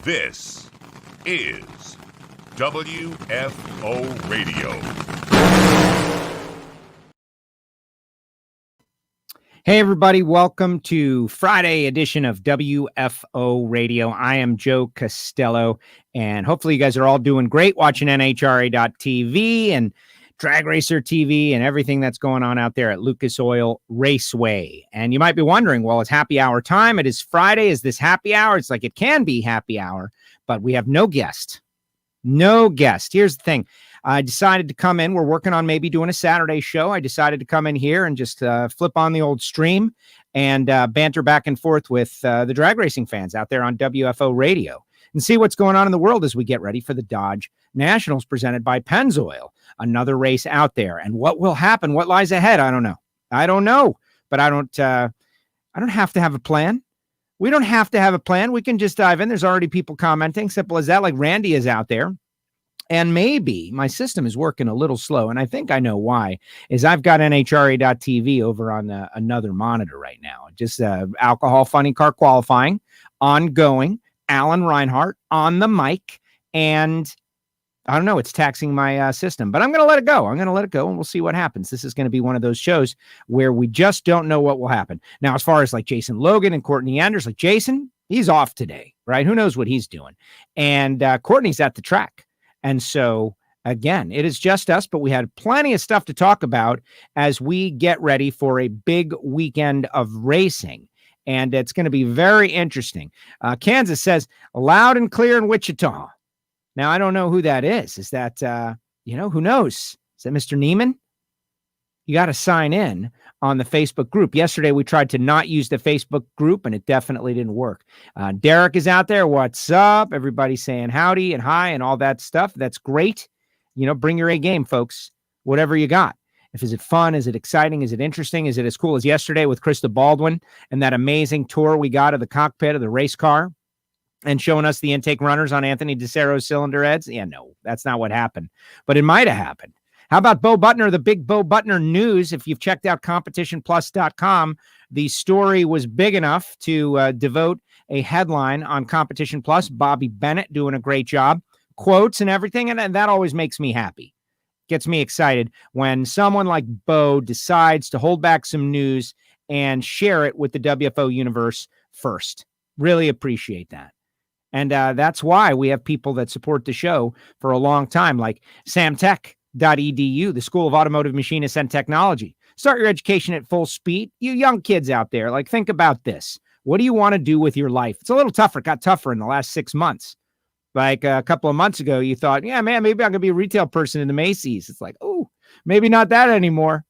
This is WFO Radio. Hey, everybody. Welcome to Friday edition of WFO Radio. I am Joe Castello, and hopefully you guys are all doing great watching NHRA.TV and Drag Racer TV and everything that's going on out there at Lucas Oil Raceway. And you might be wondering, well, it's happy hour time. It is Friday. Is this happy hour? It's like it can be happy hour, but we have no guest. No guest. Here's the thing. I decided to come in. We're working on maybe doing a Saturday show. I decided to come in here and just flip on the old stream and banter back and forth with the drag racing fans out there on WFO Radio and see what's going on in the world as we get ready for the Dodge Nationals presented by Pennzoil, another race out there. And what will happen? What lies ahead? I don't know. But I don't have to have a plan. We don't have to have a plan. We can just dive in. There's already people commenting. Simple as that. Like Randy is out there. And maybe my system is working a little slow, and I think I know why, is I've got NHRA.TV over on another monitor right now. Just alcohol funny car qualifying, ongoing, Alan Reinhart on the mic, and I don't know, it's taxing my system, but I'm going to let it go. And we'll see what happens. This is going to be one of those shows where we just don't know what will happen. Now, as far as like Jason Logan and Courtney Anders, like Jason, he's off today, right? Who knows what he's doing? And Courtney's at the track. And so, again, it is just us, but we had plenty of stuff to talk about as we get ready for a big weekend of racing. And it's going to be very interesting. Kansas says, loud and clear in Wichita. Now, I don't know who that is. Is that, who knows? Is that Mr. Neiman? You got to sign in on the Facebook group. Yesterday, we tried to not use the Facebook group, and it definitely didn't work. Derek is out there. What's up? Everybody saying howdy and hi and all that stuff. That's great. Bring your A game, folks. Whatever you got. Is it fun? Is it exciting? Is it interesting? Is it as cool as yesterday with Krista Baldwin and that amazing tour we got of the cockpit of the race car and showing us the intake runners on Anthony DeCero's cylinder heads? Yeah, no, that's not what happened. But it might have happened. How about Bo Butner, the big Bo Butner news? If you've checked out competitionplus.com, the story was big enough to devote a headline on Competition Plus. Bobby Bennett doing a great job, quotes and everything. And that always makes me happy. Gets me excited when someone like Bo decides to hold back some news and share it with the WFO universe first. Really appreciate that. And that's why we have people that support the show for a long time, like SamTech.edu, the School of Automotive Machinists and Technology. Start your education at full speed. You young kids out there, like, think about this. What do you want to do with your life? It's a little tougher. It got tougher in the last 6 months. Like a couple of months ago, you thought, yeah, man, maybe I'm going to be a retail person in the Macy's. It's like, oh, maybe not that anymore.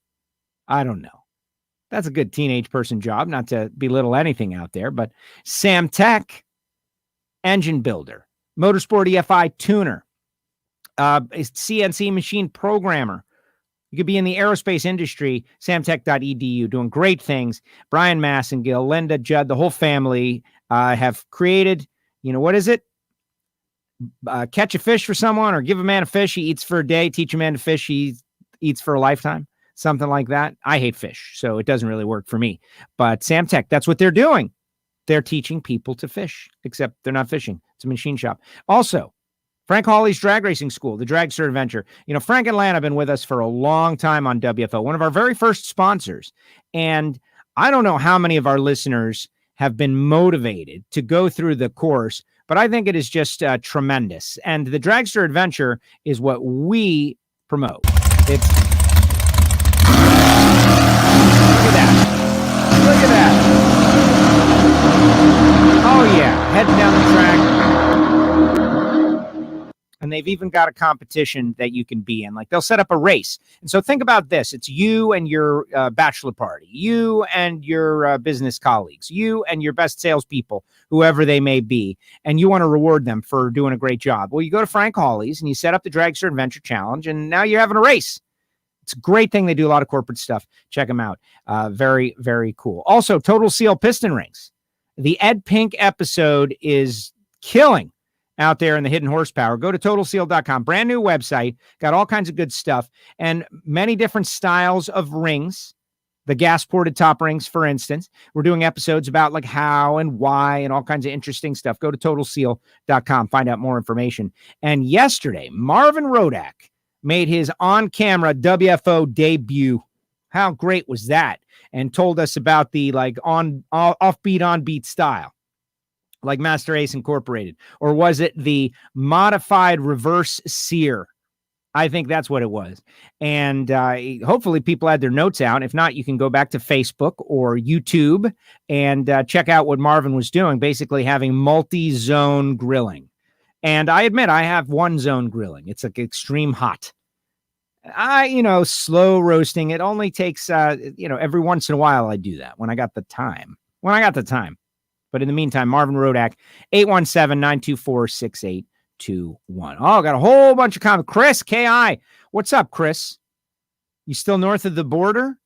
I don't know. That's a good teenage person job, not to belittle anything out there, but SamTech, engine builder, motorsport EFI tuner, a CNC machine programmer. You could be in the aerospace industry, samtech.edu, doing great things. Brian Massengill, Linda Judd, the whole family have created, what is it? Catch a fish for someone or give a man a fish, he eats for a day. Teach a man to fish, he eats for a lifetime. Something like that. I hate fish, so it doesn't really work for me. But SamTech, that's what they're doing. They're teaching people to fish, except they're not fishing. It's a machine shop. Also, Frank Hawley's Drag Racing School, the Dragster Adventure. Frank and Lan have been with us for a long time on WFO, one of our very first sponsors. And I don't know how many of our listeners have been motivated to go through the course, but I think it is just tremendous. And the Dragster Adventure is what we promote. It's Look at that. Oh, yeah. Heading down the track. And they've even got a competition that you can be in. Like, they'll set up a race. And so think about this. It's you and your bachelor party, you and your business colleagues, you and your best salespeople, whoever they may be. And you want to reward them for doing a great job. Well, you go to Frank Hawley's and you set up the Dragster Adventure Challenge, and now you're having a race. It's a great thing. They do a lot of corporate stuff. Check them out. Very, very cool. Also, Total Seal Piston Rings. The Ed Pink episode is killing out there in the hidden horsepower. Go to totalseal.com. Brand new website. Got all kinds of good stuff and many different styles of rings the gas ported top rings, for instance. We're doing episodes about like how and why and all kinds of interesting stuff. Go to totalseal.com, find out more information. And yesterday, Marvin Rodak made his on-camera WFO debut. How great was that? And told us about the like offbeat, on-beat style, like Master Ace Incorporated. Or was it the modified reverse sear? I think that's what it was. And hopefully people had their notes out. If not, you can go back to Facebook or YouTube and check out what Marvin was doing, basically having multi-zone grilling. And I admit I have one zone grilling. It's like extreme hot. Slow roasting. It only takes, every once in a while I do that when I got the time. But in the meantime, Marvin Rodak, 817-924-6821. Oh, got a whole bunch of comments. Chris, KI. What's up, Chris? You still north of the border?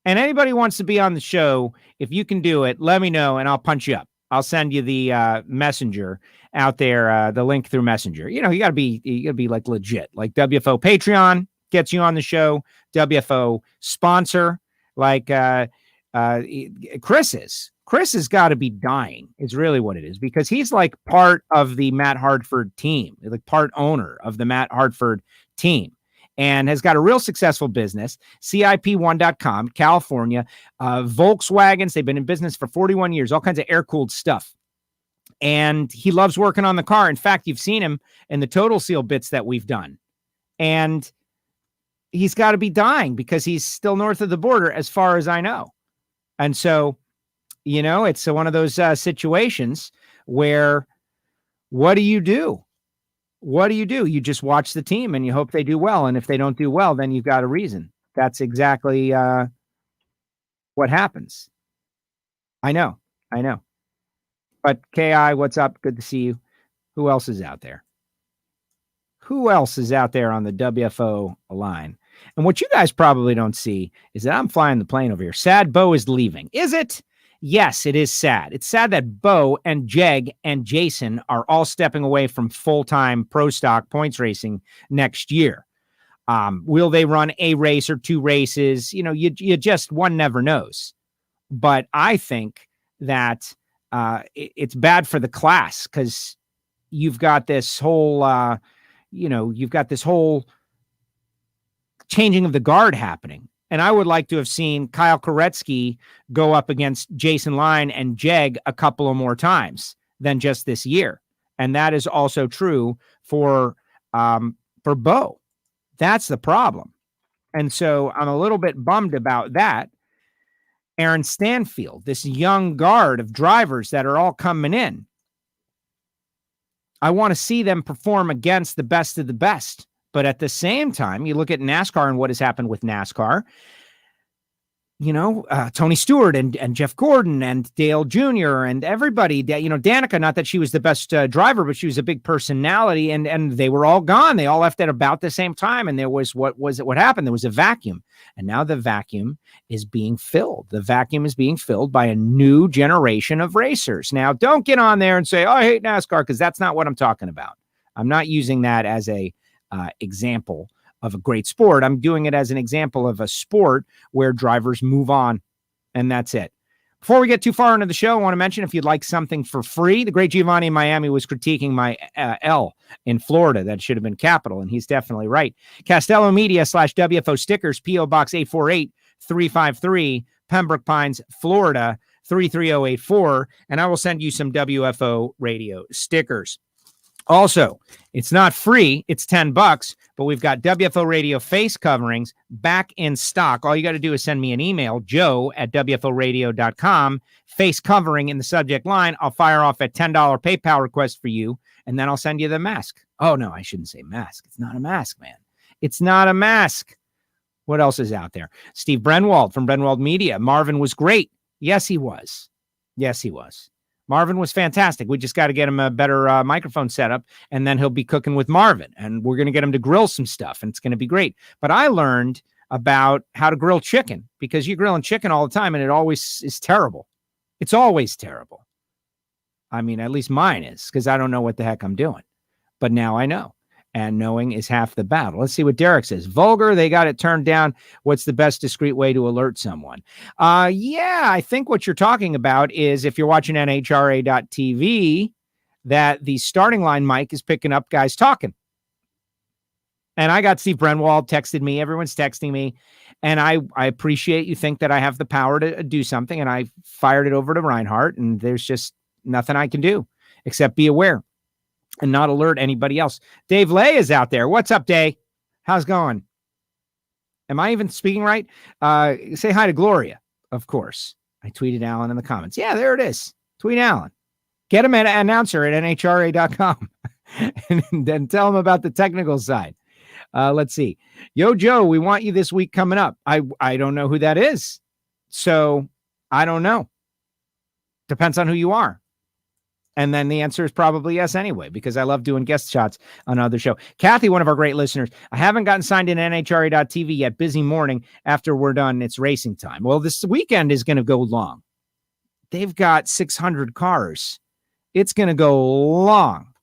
And anybody wants to be on the show, if you can do it, let me know and I'll punch you up. I'll send you the messenger out there, the link through Messenger. You gotta be like legit. Like WFO Patreon gets you on the show. WFO sponsor, like Chris is. Chris has got to be dying, is really what it is, because he's like part of the Matt Hartford team, like part owner of the Matt Hartford team, and has got a real successful business, CIP1.com, California, Volkswagens. They've been in business for 41 years, all kinds of air-cooled stuff. And he loves working on the car. In fact, you've seen him in the Total Seal bits that we've done. And he's got to be dying because he's still north of the border, as far as I know. And so, it's one of those situations where what do you do? You just watch the team and you hope they do well. And if they don't do well, then you've got a reason. That's exactly what happens. I know. But KI, what's up? Good to see you. Who else is out there? Who else is out there on the WFO line? And what you guys probably don't see is that I'm flying the plane over here. Sad Bo is leaving. Is it? Yes, it is sad. It's sad that Bo and Jeg and Jason are all stepping away from full-time pro stock points racing next year. Will they run a race or two races? You just, one never knows. But I think that it's bad for the class because you've got this whole, changing of the guard happening. And I would like to have seen Kyle Korecki go up against Jason Line and Jeg a couple of more times than just this year. And that is also true for Bo. That's the problem. And so I'm a little bit bummed about that. Aaron Stanfield, this young guard of drivers that are all coming in. I want to see them perform against the best of the best. But at the same time, you look at NASCAR and what has happened with NASCAR. Tony Stewart and Jeff Gordon and Dale Jr. and everybody, Danica, not that she was the best driver, but she was a big personality, and they were all gone. They all left at about the same time. And there was, what happened? There was a vacuum. And now the vacuum is being filled. The vacuum is being filled by a new generation of racers. Now, don't get on there and say, oh, I hate NASCAR, because that's not what I'm talking about. I'm not using that as a example of a great sport. I'm doing it as an example of a sport where drivers move on, and that's it. Before we get too far into the show, I want to mention, if you'd like something for free, the great Giovanni in Miami was critiquing my L in Florida. That should have been capital, and he's definitely right. Castello Media /WFO stickers, P.O. Box 848-353, Pembroke Pines, Florida, 33084, and I will send you some WFO radio stickers. Also, it's not free. It's $10, but we've got WFO radio face coverings back in stock. All you got to do is send me an email, joe@wforadio.com, face covering in the subject line. I'll fire off a $10 PayPal request for you, and then I'll send you the mask. Oh, no, I shouldn't say mask. It's not a mask, man. It's not a mask. What else is out there? Steve Brenwald from Brenwald Media. Marvin was great. Yes, he was. Marvin was fantastic. We just got to get him a better microphone setup, and then he'll be cooking with Marvin, and we're going to get him to grill some stuff, and it's going to be great. But I learned about how to grill chicken, because you're grilling chicken all the time, and it always is terrible. It's always terrible. I mean, at least mine is, because I don't know what the heck I'm doing. But now I know. and knowing is half the battle. Let's see what Derek says. Vulgar, they got it turned down. What's the best discreet way to alert someone? Yeah, I think what you're talking about is if you're watching NHRA.TV, that the starting line mic is picking up guys talking. And I got Steve Brenwald texted me. Everyone's texting me. And I appreciate you think that I have the power to do something. And I fired it over to Reinhardt. And there's just nothing I can do except be aware and not alert anybody else. Dave Lay is out there. What's up, Dave? How's it going? Am I even speaking right? Say hi to Gloria, of course. I tweeted Alan in the comments. Yeah, there it is. Tweet Alan. Get him an announcer at NHRA.com and then tell him about the technical side. Let's see. Yo, Joe, we want you this week coming up. I don't know who that is. So I don't know. Depends on who you are. And then the answer is probably yes anyway, because I love doing guest shots on other show. Kathy, one of our great listeners, I haven't gotten signed in NHRA.TV yet. Busy morning. After we're done, it's racing time. Well, this weekend is going to go long. They've got 600 cars. It's going to go long.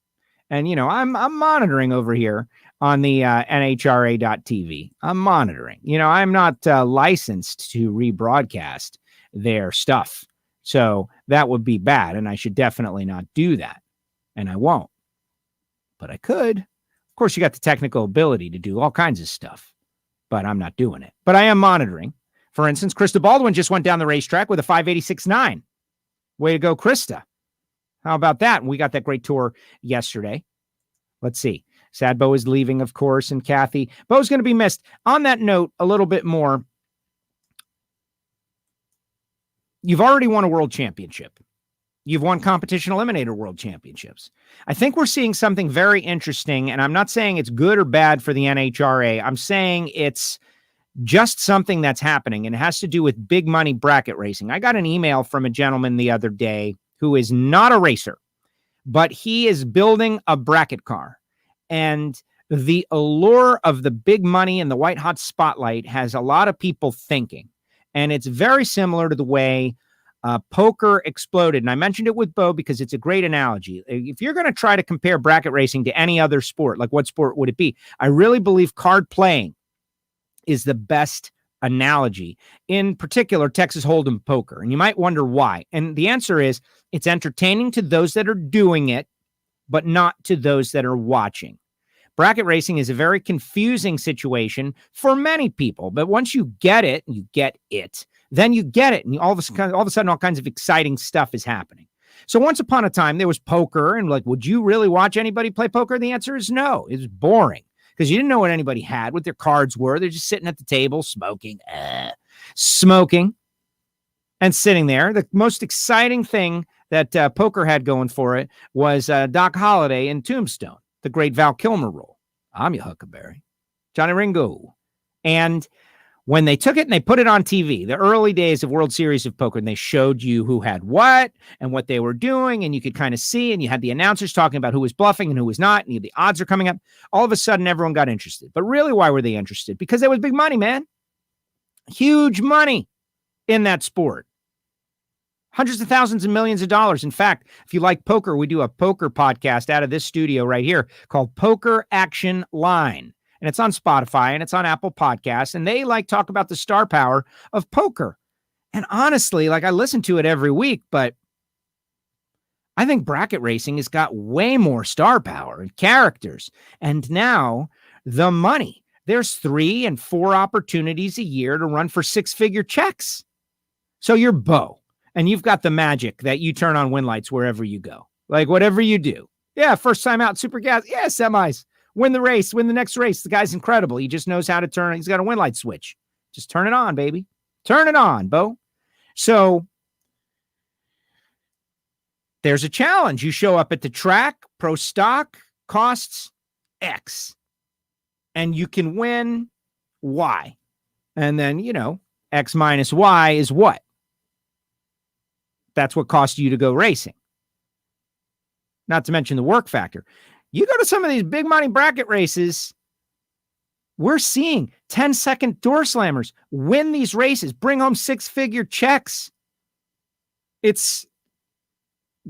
And, I'm monitoring over here on the NHRA.TV. I'm monitoring. I'm not licensed to rebroadcast their stuff. So that would be bad, and I should definitely not do that. And I won't. But I could. Of course, you got the technical ability to do all kinds of stuff, but I'm not doing it. But I am monitoring. For instance, Krista Baldwin just went down the racetrack with a 586.9. Way to go, Krista. How about that? We got that great tour yesterday. Let's see. Sad Bo is leaving, of course, and Kathy. Bo's going to be missed. On that note, a little bit more. You've already won a world championship. You've won competition eliminator world championships. I think we're seeing something very interesting, and I'm not saying it's good or bad for the NHRA. I'm saying it's just something that's happening, and it has to do with big money bracket racing. I got an email from a gentleman the other day who is not a racer, but he is building a bracket car. And the allure of the big money and the white hot spotlight has a lot of people thinking. And it's very similar to the way poker exploded. And I mentioned it with Bo because it's a great analogy. If you're going to try to compare bracket racing to any other sport, like what sport would it be? I really believe card playing is the best analogy, in particular, Texas Hold'em poker. And you might wonder why. And the answer is it's entertaining to those that are doing it, but not to those that are watching. Bracket racing is a very confusing situation for many people, but once you get it, then you get it. And all of a sudden, all kinds of exciting stuff is happening. So once upon a time, there was poker, and would you really watch anybody play poker? The answer is no. It was boring because you didn't know what anybody had, what their cards were. They're just sitting at the table, smoking, and sitting there. The most exciting thing that poker had going for it was Doc Holliday in Tombstone, the great Val Kilmer role. I'm your Huckleberry, Johnny Ringo. And when they took it and they put it on TV, the early days of World Series of Poker, and they showed you who had what and what they were doing, and you could kind of see, and you had the announcers talking about who was bluffing and who was not, and the odds are coming up. All of a sudden, everyone got interested. But really, why were they interested? Because there was big money, man. Huge money in that sport. Hundreds of thousands and millions of dollars. In fact, if you like poker, we do a poker podcast out of this studio right here called Poker Action Line. And it's on Spotify and it's on Apple Podcasts. And they talk about the star power of poker. And honestly, I listen to it every week, but I think bracket racing has got way more star power and characters. And now the money. There's 3 and 4 opportunities a year to run for 6-figure checks. So you're Bo. And you've got the magic that you turn on win lights wherever you go. Whatever you do. Yeah, first time out, super gas. Yeah, semis. Win the race, win the next race. The guy's incredible. He just knows how to turn. He's got a win light switch. Just turn it on, baby. Turn it on, Bo. So there's a challenge. You show up at the track, pro stock costs X. And you can win Y. And then, X minus Y is what? That's what costs you to go racing. Not to mention the work factor. You go to some of these big money bracket races, we're seeing 10-second door slammers win these races, bring home 6-figure checks. It's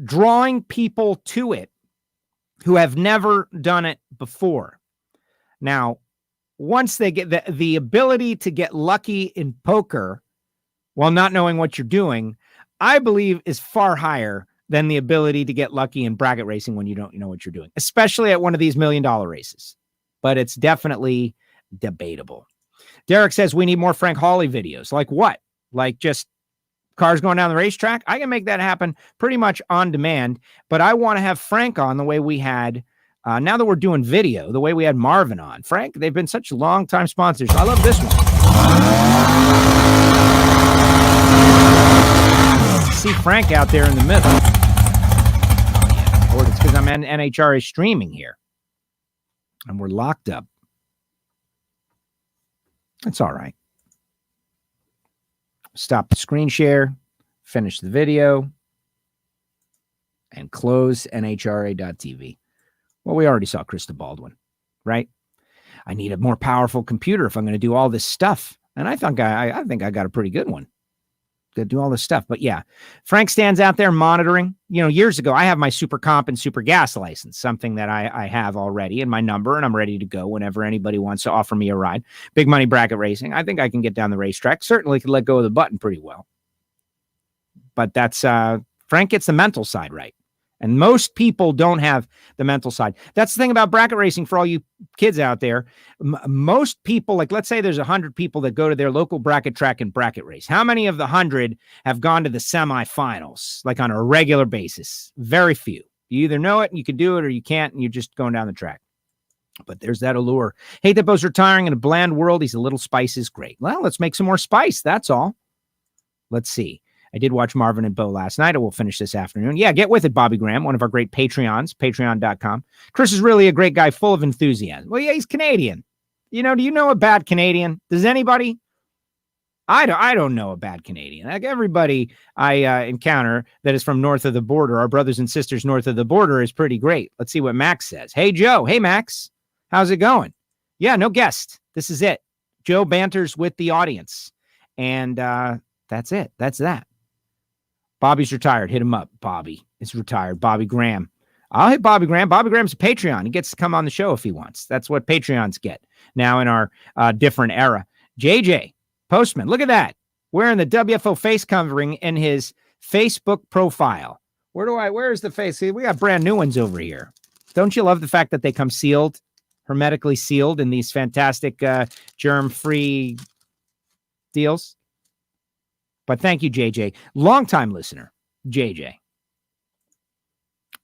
drawing people to it who have never done it before. Now, once they get the ability to get lucky in poker while not knowing what you're doing, I believe is far higher than the ability to get lucky in bracket racing when you don't know what you're doing, especially at one of these $1 million races. But it's definitely debatable. Derek says we need more Frank Hawley videos. Like what? Like just cars going down the racetrack? I can make that happen pretty much on demand, but I want to have Frank on the way we had, now that we're doing video, the way we had Marvin on. Frank, they've been such long-time sponsors. I love this one. See Frank out there in the middle. Oh, yeah. Or it's because I'm in NHRA streaming here. And we're locked up. It's all right. Stop the screen share, finish the video, and close NHRA.tv. Well, we already saw Krista Baldwin, right? I need a more powerful computer if I'm going to do all this stuff. And I think I got a pretty good one. To do all this stuff. But yeah, Frank stands out there monitoring. You know, years ago, I have my super comp and super gas license, something that I have already in my number, and I'm ready to go whenever anybody wants to offer me a ride. Big money bracket racing. I think I can get down the racetrack. Certainly could let go of the button pretty well. But that's Frank gets the mental side right. And most people don't have the mental side. That's the thing about bracket racing for all you kids out there. Most people, like let's say there's 100 people that go to their local bracket track and bracket race. How many of the 100 have gone to the semifinals, like on a regular basis? Very few. You either know it and you can do it, or you can't and you're just going down the track. But there's that allure. Hate that Bo's retiring in a bland world. He's a little spice is great. Well, let's make some more spice. That's all. Let's see. I did watch Marvin and Bo last night. I will finish this afternoon. Yeah, get with it, Bobby Graham, one of our great Patreons, patreon.com. Chris is really a great guy, full of enthusiasm. Well, yeah, he's Canadian. You know, do you know a bad Canadian? Does anybody? I don't know a bad Canadian. Like everybody I encounter that is from north of the border, our brothers and sisters north of the border, is pretty great. Let's see what Max says. Hey, Joe. Hey, Max. How's it going? Yeah, no guest. This is it. Joe banters with the audience. And that's it. That's that. Bobby's retired. Hit him up. Bobby is retired. Bobby Graham. I'll hit Bobby Graham. Bobby Graham's a Patreon. He gets to come on the show if he wants. That's what Patreons get now in our different era. JJ Postman. Look at that. Wearing the WFO face covering in his Facebook profile. Where's the face? See, we got brand new ones over here. Don't you love the fact that they come sealed, hermetically sealed in these fantastic germ-free deals? But thank you, JJ. Longtime listener, JJ.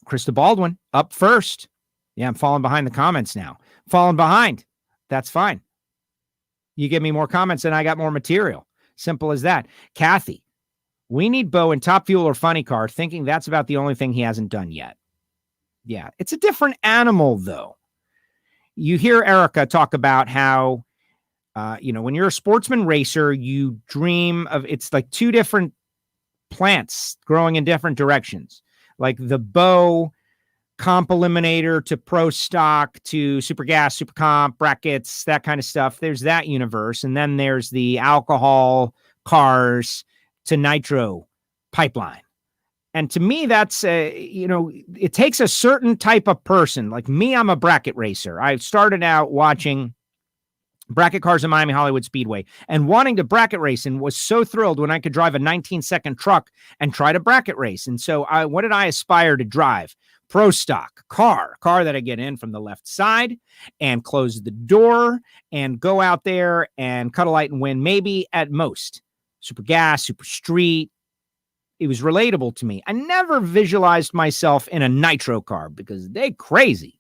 Krista Baldwin, up first. Yeah, I'm falling behind the comments now. Falling behind. That's fine. You give me more comments and I got more material. Simple as that. Kathy, we need Bo in Top Fuel or Funny Car, thinking that's about the only thing he hasn't done yet. Yeah, it's a different animal, though. You hear Erica talk about how when you're a sportsman racer, you dream of, it's like two different plants growing in different directions. Like the Bo comp eliminator to pro stock to super gas, super comp, brackets, that kind of stuff. There's that universe. And then there's the alcohol cars to nitro pipeline. And to me, that's, it takes a certain type of person. Like me, I'm a bracket racer. I started out watching bracket cars in Miami Hollywood Speedway and wanting to bracket race, and was so thrilled when I could drive a 19-second truck and try to bracket race. And so what did I aspire to drive? Pro stock car that I get in from the left side and close the door and go out there and cut a light and win, maybe at most. Super gas, super street. It was relatable to me. I never visualized myself in a nitro car because they crazy.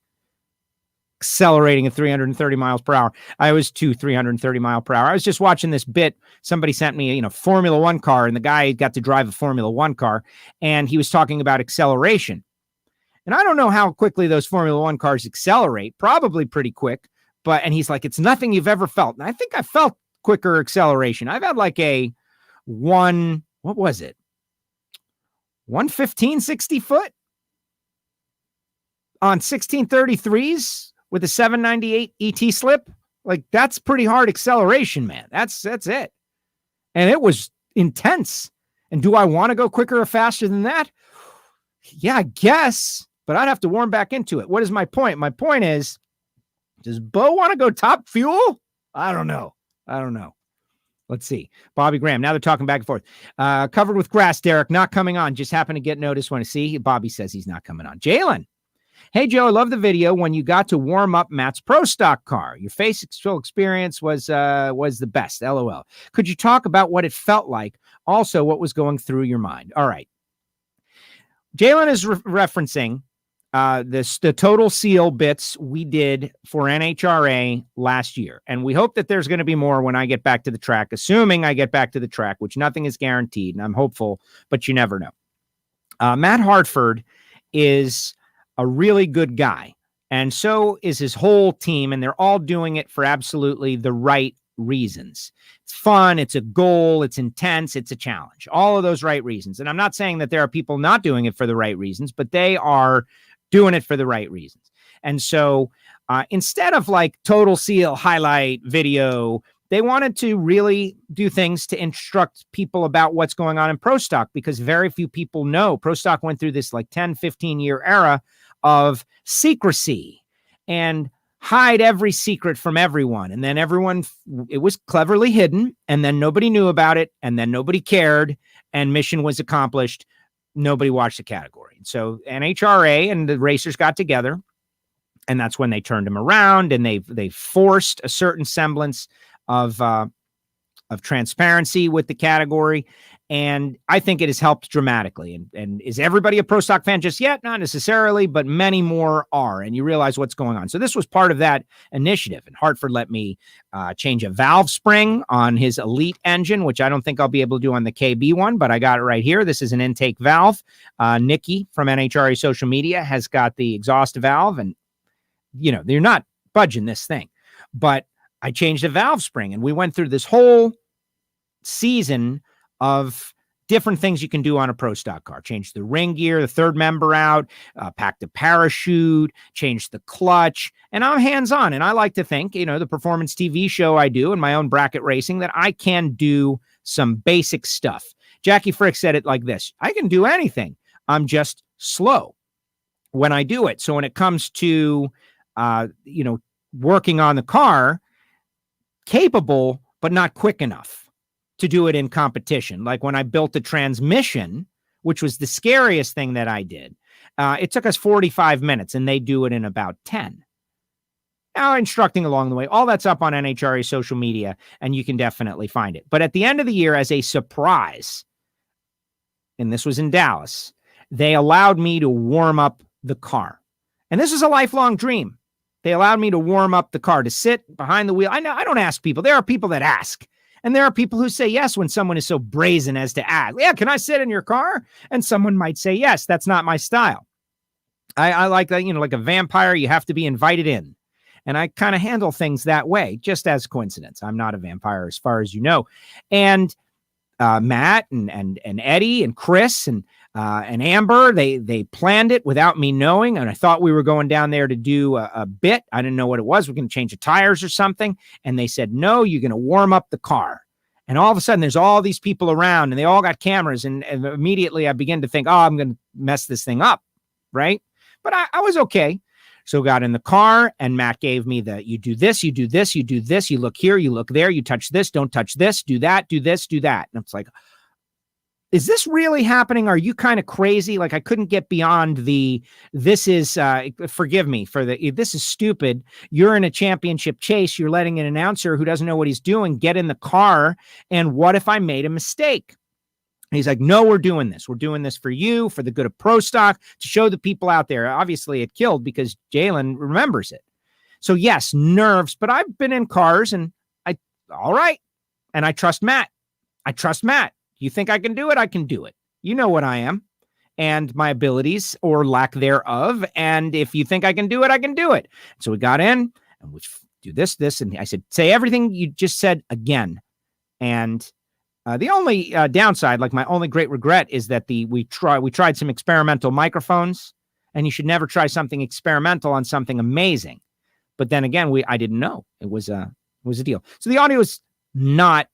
Accelerating at 330 miles per hour. I was 330 mile per hour. I was just watching this bit. Somebody sent me a Formula One car, and the guy got to drive a Formula One car, and he was talking about acceleration. And I don't know how quickly those Formula One cars accelerate, probably pretty quick, and he's like, it's nothing you've ever felt. And I think I felt quicker acceleration. I've had like what was it? 115, 60 foot on 1633s. With a 798 ET slip, like that's pretty hard acceleration, man. That's it. And it was intense. And do I want to go quicker or faster than that? Yeah, I guess, but I'd have to warm back into it. What is my point? My point is Does Bo want to go top fuel? I don't know. Let's see. Bobby Graham. Now they're talking back and forth. Covered with grass, Derek. Not coming on. Just happened to get noticed when I see. Bobby says he's not coming on. Jalen. Hey, Joe, I love the video when you got to warm up Matt's Pro Stock car. Your facial experience was the best. LOL. Could you talk about what it felt like? Also, what was going through your mind? All right. Jalen is referencing the total seal bits we did for NHRA last year. And we hope that there's going to be more when I get back to the track, assuming I get back to the track, which nothing is guaranteed. And I'm hopeful, but you never know. Matt Hartford is a really good guy. And so is his whole team. And they're all doing it for absolutely the right reasons. It's fun. It's a goal. It's intense. It's a challenge. All of those right reasons. And I'm not saying that there are people not doing it for the right reasons, but they are doing it for the right reasons. And so instead of like total seal highlight video, they wanted to really do things to instruct people about what's going on in Pro Stock, because very few people know. Pro Stock went through this like 10, 15-year era of secrecy and hide every secret from everyone. And then it was cleverly hidden, and then nobody knew about it, and then nobody cared, and mission was accomplished. Nobody watched the category. So NHRA and the racers got together, and that's when they turned him around, and they forced a certain semblance of transparency with the category. And I think it has helped dramatically. And is everybody a Pro Stock fan just yet? Not necessarily, but many more are. And you realize what's going on. So this was part of that initiative. And Hartford let me change a valve spring on his Elite engine, which I don't think I'll be able to do on the KB one, but I got it right here. This is an intake valve. Nikki from NHRA social media has got the exhaust valve, and they're not budging this thing. But I changed the valve spring, and we went through this whole season of different things you can do on a Pro Stock car. Change the ring gear, the third member out, pack the parachute, change the clutch. And I'm hands-on. And I like to think, the performance TV show I do and my own bracket racing, that I can do some basic stuff. Jackie Frick said it like this: I can do anything. I'm just slow when I do it. So when it comes to, working on the car, capable, but not quick enough to do it in competition. Like when I built the transmission, which was the scariest thing that I did, it took us 45 minutes, and they do it in about 10. Now, instructing along the way, all that's up on NHRA social media, and you can definitely find it. But at the end of the year, as a surprise, and this was in Dallas, they allowed me to warm up the car. And this is a lifelong dream. They allowed me to warm up the car, to sit behind the wheel. I don't ask people. There are people that ask. And there are people who say yes when someone is so brazen as to ask. Yeah, can I sit in your car? And someone might say yes. That's not my style. I like that, like a vampire, you have to be invited in. And I kind of handle things that way, just as coincidence. I'm not a vampire, as far as you know. And Matt and Eddie and Chris and Amber, they planned it without me knowing. And I thought we were going down there to do a bit. I didn't know what it was. We're going to change the tires or something. And they said, no, you're going to warm up the car. And all of a sudden there's all these people around, and they all got cameras. And immediately I began to think, I'm going to mess this thing up. Right. But I was okay. So got in the car, and Matt gave me you do this, you do this, you do this, you look here, you look there, you touch this, don't touch this, do that, do this, do that. And it's like, is this really happening? Are you kind of crazy? Like, I couldn't get beyond this is, forgive me for this is stupid. You're in a championship chase. You're letting an announcer who doesn't know what he's doing get in the car. And what if I made a mistake? And he's like, no, we're doing this. We're doing this for you, for the good of Pro Stock, to show the people out there. Obviously, it killed because Jalen remembers it. So yes, nerves, but I've been in cars, and all right. And I trust Matt. You think I can do it? I can do it. You know what I am and my abilities or lack thereof. And if you think I can do it, I can do it. So we got in, and we do this. And I said, say everything you just said again. And the only downside, like my only great regret, is that we tried some experimental microphones, and you should never try something experimental on something amazing. But then again, I didn't know it was a deal. So the audio is not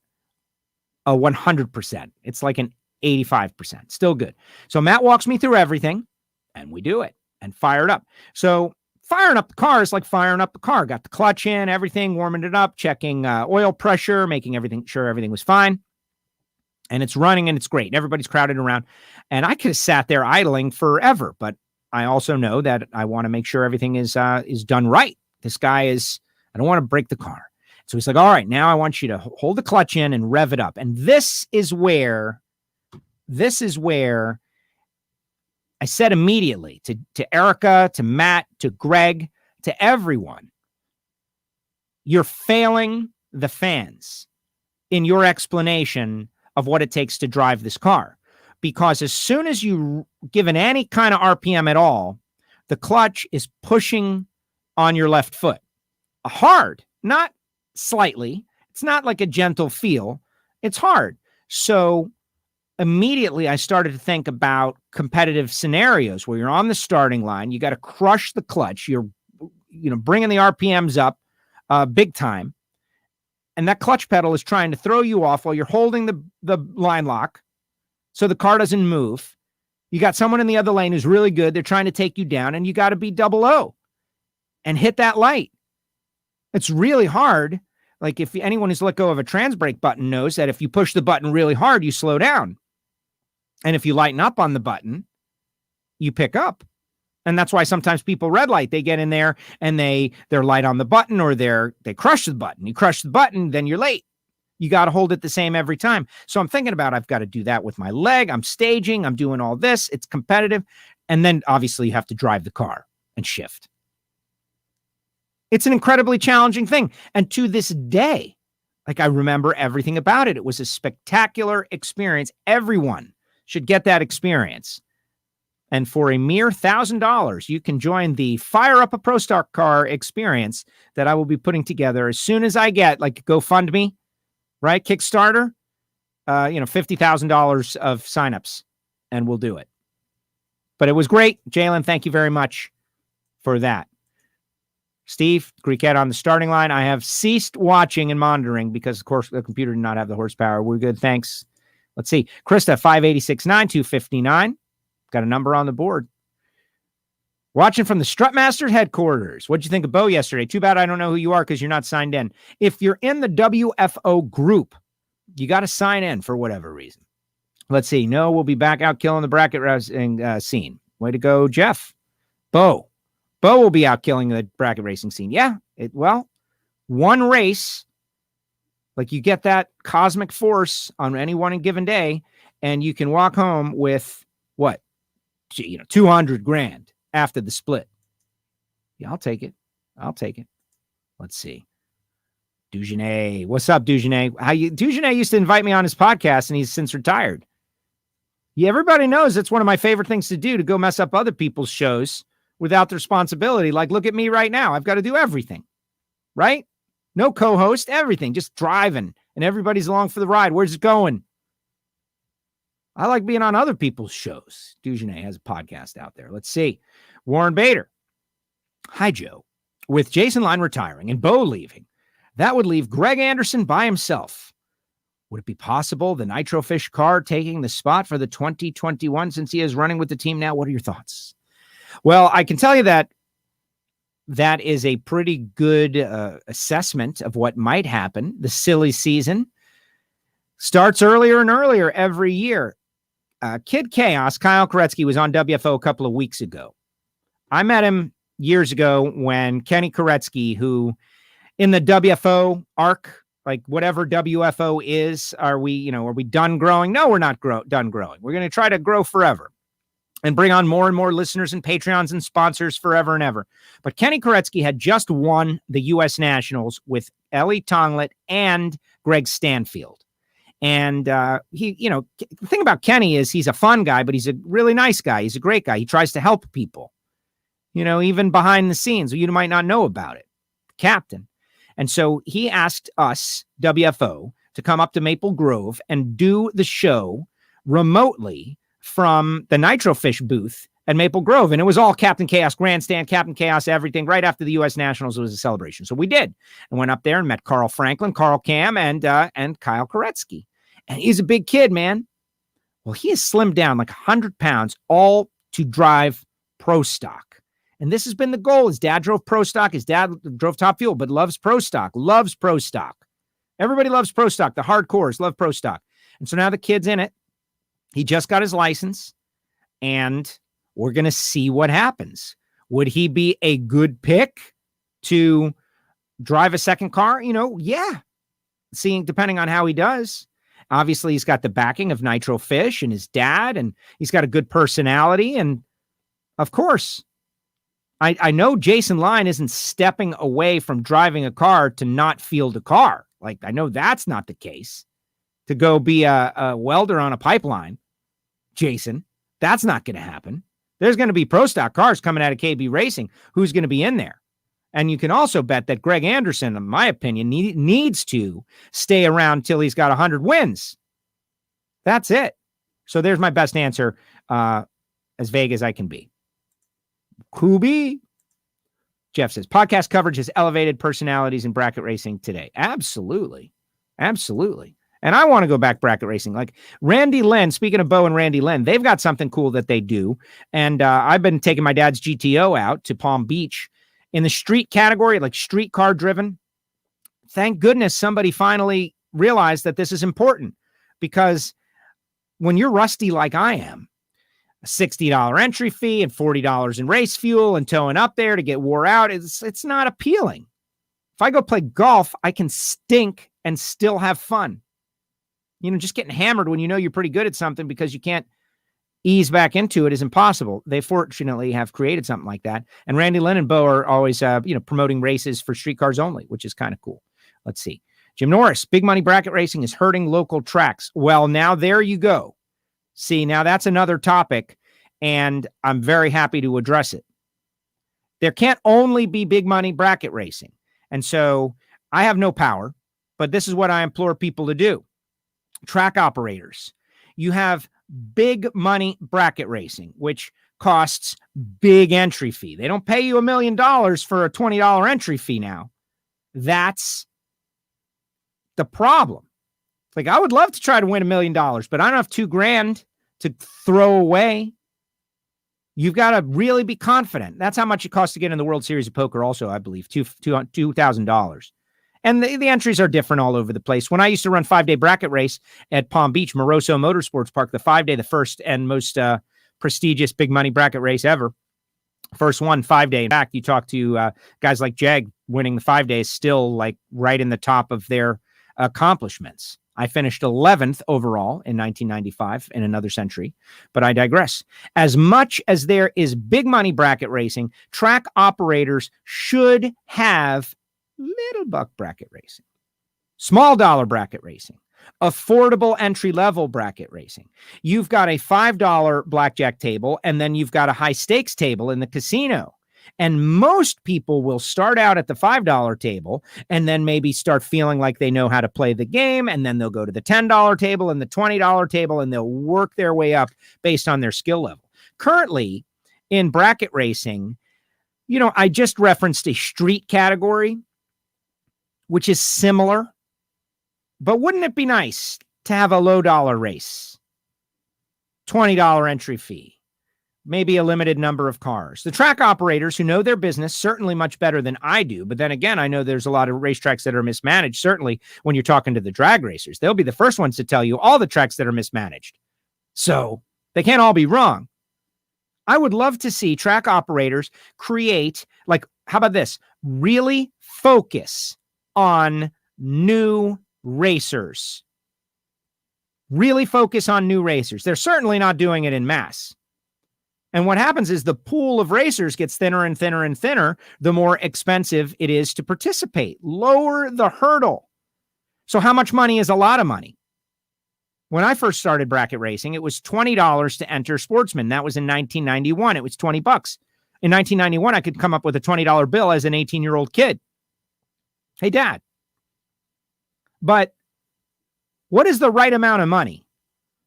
a 100%. It's like an 85%. Still good. So Matt walks me through everything, and we do it and fire it up. So firing up the car is like firing up the car. Got the clutch in, everything, warming it up, checking oil pressure, making sure everything was fine. And it's running and it's great. Everybody's crowded around. And I could have sat there idling forever, but I also know that I want to make sure everything is done right. This guy I don't want to break the car. So he's like, all right, now I want you to hold the clutch in and rev it up. And this is where I said immediately to Erica, to Matt, to Greg, to everyone, you're failing the fans in your explanation of what it takes to drive this car. Because as soon as you give it any kind of RPM at all, the clutch is pushing on your left foot. Hard, not slightly. It's not like a gentle feel. It's hard. So immediately I started to think about competitive scenarios where you're on the starting line. You got to crush the clutch. You're, bringing the RPMs up big time. And that clutch pedal is trying to throw you off while you're holding the line lock so the car doesn't move. You got someone in the other lane who's really good. They're trying to take you down, and you got to be 00 and hit that light. It's really hard. Like if anyone who's let go of a trans brake button knows that if you push the button really hard, you slow down. And if you lighten up on the button, you pick up. And that's why sometimes people red light. They get in there and they're light on the button, or they crush the button. You crush the button, then you're late. You got to hold it the same every time. So I'm thinking about, I've got to do that with my leg. I'm staging. I'm doing all this. It's competitive. And then obviously you have to drive the car and shift. It's an incredibly challenging thing. And to this day, like I remember everything about it. It was a spectacular experience. Everyone should get that experience. And for a mere $1,000, you can join the Fire Up a Pro Stock Car experience that I will be putting together as soon as I get like GoFundMe, right? Kickstarter, $50,000 of signups, and we'll do it. But it was great. Jalen, thank you very much for that. Steve, Greekette on the starting line. I have ceased watching and monitoring because, of course, the computer did not have the horsepower. We're good. Thanks. Let's see. Krista, 586-9259. Got a number on the board. Watching from the Strutmaster headquarters. What'd you think of Bo yesterday? Too bad I don't know who you are because you're not signed in. If you're in the WFO group, you got to sign in for whatever reason. Let's see. No, we'll be back out killing the bracket racing scene. Way to go, Jeff. Bo will be out killing the bracket racing scene. Yeah. One race, like you get that cosmic force on any one given day, and you can walk home with what? $200,000 after the split. Yeah, I'll take it. Let's see. Dugenet. What's up, Dugenet? Dugenet used to invite me on his podcast, and he's since retired. Yeah, everybody knows that's one of my favorite things to do, to go mess up other people's shows without the responsibility. Like, look at me right now. I've got to do everything, right? No co-host, everything, just driving, and everybody's along for the ride. Where's it going? I like being on other people's shows. Dugenet has a podcast out there. Let's see. Warren Bader. Hi, Joe. With Jason Line retiring and Bo leaving, that would leave Greg Anderson by himself. Would it be possible the Nitrofish car taking the spot for the 2021 since he is running with the team now? What are your thoughts? Well, I can tell you that is a pretty good assessment of what might happen. The silly season starts earlier and earlier every year. Kid Chaos, Kyle Korecki, was on WFO a couple of weeks ago. I met him years ago when Kenny Korecki, who in the WFO arc, like whatever WFO is, are we done growing? No, we're not done growing. We're going to try to grow forever and bring on more and more listeners and Patreons and sponsors forever and ever. But Kenny Korecki had just won the U.S. Nationals with Ellie Tonglet and Greg Stanfield. And the thing about Kenny is he's a fun guy, but he's a really nice guy. He's a great guy. He tries to help people, even behind the scenes. You might not know about it. Captain. And so he asked us, WFO, to come up to Maple Grove and do the show remotely from the Nitrofish booth at Maple Grove. And it was all Captain Chaos Grandstand, Captain Chaos, everything. Right after the U.S. Nationals, it was a celebration. So we did. And went up there and met Carl Franklin, Carl Cam, and Kyle Korecki. And he's a big kid, man. Well, he has slimmed down like 100 pounds, all to drive pro stock. And this has been the goal. His dad drove Pro Stock. His dad drove Top Fuel, but loves Pro Stock, loves Pro Stock. Everybody loves Pro Stock. The hardcores love Pro Stock. And so now the kid's in it. He just got his license, and we're going to see what happens. Would he be a good pick to drive a second car? Yeah. Depending on how he does. Obviously, he's got the backing of Nitro Fish and his dad, and he's got a good personality. And of course, I know Jason Line isn't stepping away from driving a car to not field a car. Like, I know that's not the case. To go be a welder on a pipeline, Jason, that's not going to happen. There's going to be Pro Stock cars coming out of KB Racing. Who's going to be in there? And you can also bet that Greg Anderson, in my opinion, needs to stay around till he's got 100 wins. That's it. So there's my best answer, as vague as I can be. Kubi. Jeff says, podcast coverage has elevated personalities in bracket racing today. Absolutely. Absolutely. And I want to go back bracket racing. Like Randy Lynn, speaking of Bo and Randy Lynn, they've got something cool that they do. And I've been taking my dad's GTO out to Palm Beach in the street category, like street car driven. Thank goodness somebody finally realized that this is important, because when you're rusty like I am, a $60 entry fee and $40 in race fuel and towing up there to get wore out, it's not appealing. If I go play golf, I can stink and still have fun. Just getting hammered when you're pretty good at something because you can't ease back into it is impossible. They fortunately have created something like that. And Randy Lynn and Bo are always, promoting races for street cars only, which is kind of cool. Let's see. Jim Norris, big money bracket racing is hurting local tracks. Well, now there you go. See, now that's another topic, and I'm very happy to address it. There can't only be big money bracket racing. And so I have no power, but this is what I implore people to do. Track operators, you have big money bracket racing, which costs big entry fee. They don't pay you $1 million for a $20 entry fee now. That's the problem. Like, I would love to try to win $1 million, but I don't have $2,000 to throw away. You've got to really be confident. That's how much it costs to get in the World Series of Poker also, I believe, $2,000. And the entries are different all over the place. When I used to run 5-day bracket race at Palm Beach, Moroso Motorsports Park, the 5-day, the first and most prestigious big money bracket race ever. First one, 5-day. In fact, you talk to guys like Jag winning the 5 days, still like right in the top of their accomplishments. I finished 11th overall in 1995 in another century, but I digress. As much as there is big money bracket racing, track operators should have little buck bracket racing, small dollar bracket racing, affordable entry level bracket racing. You've got a $5 blackjack table, and then you've got a high stakes table in the casino. And most people will start out at the $5 table and then maybe start feeling like they know how to play the game. And then they'll go to the $10 table and the $20 table, and they'll work their way up based on their skill level. Currently in bracket racing, I just referenced a street category, which is similar, but wouldn't it be nice to have a low dollar race? $20 entry fee. Maybe a limited number of cars. The track operators who know their business certainly much better than I do. But then again, I know there's a lot of racetracks that are mismanaged. Certainly when you're talking to the drag racers, they'll be the first ones to tell you all the tracks that are mismanaged. So they can't all be wrong. I would love to see track operators create, like, how about this? Really focus on new racers. Really focus on new racers. They're certainly not doing it in mass. And what happens is the pool of racers gets thinner and thinner and thinner, the more expensive it is to participate. Lower the hurdle. So how much money is a lot of money? When I first started bracket racing, it was $20 to enter Sportsman. That was in 1991. It was $20. In 1991, I could come up with a $20 bill as an 18-year-old kid. Hey, Dad. But what is the right amount of money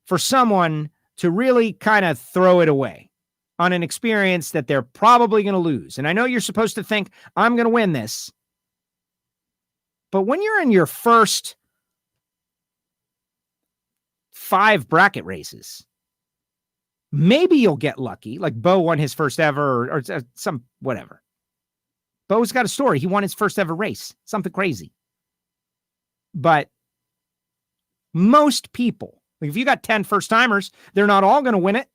for someone to really kind of throw it away on an experience that they're probably going to lose? And I know you're supposed to think, I'm going to win this. But when you're in your first 5 bracket races, Maybe you'll get lucky. Like Bo won his first ever or some whatever. Bo's got a story. He won his first ever race. Something crazy. But most people, like if you got 10 first timers, they're not all going to win it.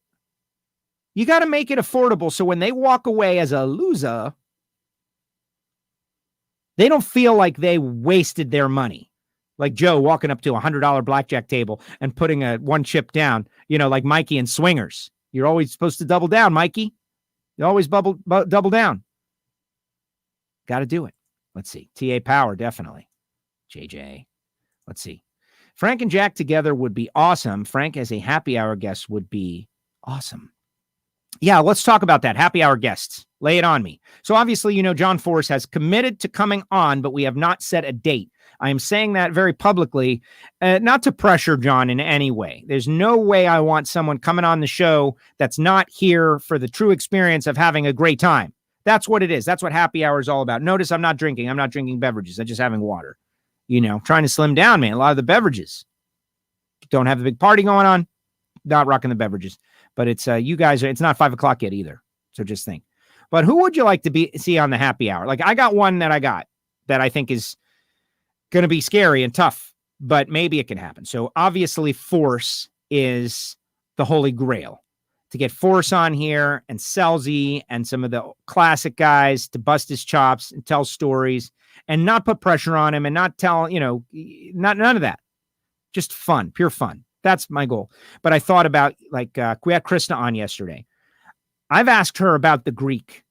You got to make it affordable so when they walk away as a loser, they don't feel like they wasted their money. Like Joe walking up to a $100 blackjack table and putting a one chip down, like Mikey and Swingers. You're always supposed to double down, Mikey. You always double down. Got to do it. Let's see. TA Power, definitely. JJ. Let's see. Frank and Jack together would be awesome. Frank as a happy hour guest would be awesome. Yeah, let's talk about that. Happy hour guests. Lay it on me. So obviously, John Force has committed to coming on, but we have not set a date. I am saying that very publicly, not to pressure John in any way. There's no way I want someone coming on the show that's not here for the true experience of having a great time. That's what it is. That's what happy hour is all about. Notice I'm not drinking. I'm not drinking beverages. I'm just having water. Trying to slim down, man. A lot of the beverages. Don't have a big party going on. Not rocking the beverages. But it's you guys, it's not 5 o'clock yet either. So just think. But who would you like to see on the happy hour? Like I got one that I think is going to be scary and tough, but maybe it can happen. So obviously Force is the holy grail. To get Force on here and Selzy and some of the classic guys to bust his chops and tell stories and not put pressure on him and not tell, none of that. Just fun, pure fun. That's my goal. But I thought about we had Krista on yesterday. I've asked her about the Greek.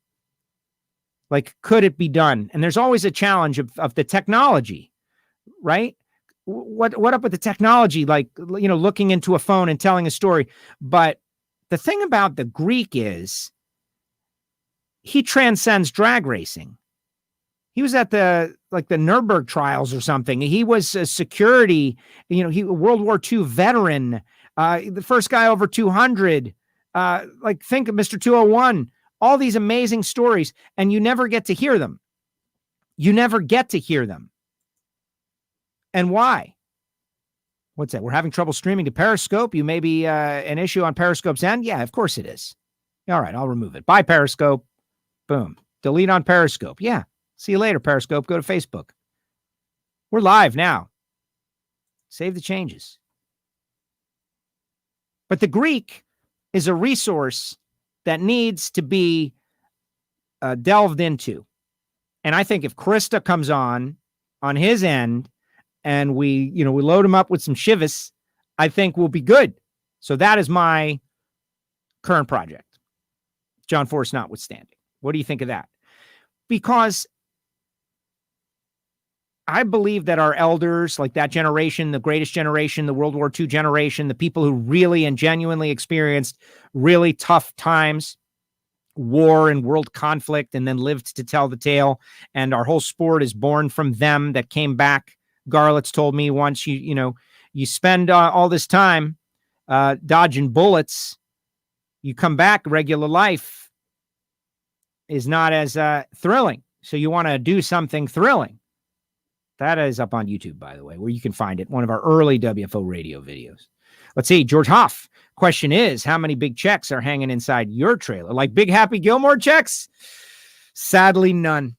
Like, could it be done? And there's always a challenge of the technology, right? What up with the technology? Like, looking into a phone and telling a story. But the thing about the Greek is he transcends drag racing. He was at the Nuremberg trials or something. He was a security, he a World War II veteran, the first guy over 200. Think of Mr. 201, all these amazing stories, and you never get to hear them. You never get to hear them. And why? What's that? We're having trouble streaming to Periscope. You may be an issue on Periscope's end. Yeah, of course it is. All right, I'll remove it. Bye, Periscope. Boom. Delete on Periscope. Yeah. See you later, Periscope. Go to Facebook. We're live now. Save the changes. But the Greek is a resource that needs to be delved into. And I think if Krista comes on his end and we load him up with some shivas, I think we'll be good. So that is my current project. John Force notwithstanding. What do you think of that? Because I believe that our elders, like that generation, the greatest generation, the World War II generation, the people who really and genuinely experienced really tough times, war and world conflict, and then lived to tell the tale. And our whole sport is born from them that came back. Garlitz told me once, you spend all this time dodging bullets, you come back, regular life is not as thrilling. So you want to do something thrilling. That is up on YouTube, by the way, where you can find it. One of our early WFO radio videos. Let's see. George Hoff. Question is, how many big checks are hanging inside your trailer? Like big Happy Gilmore checks? Sadly, none.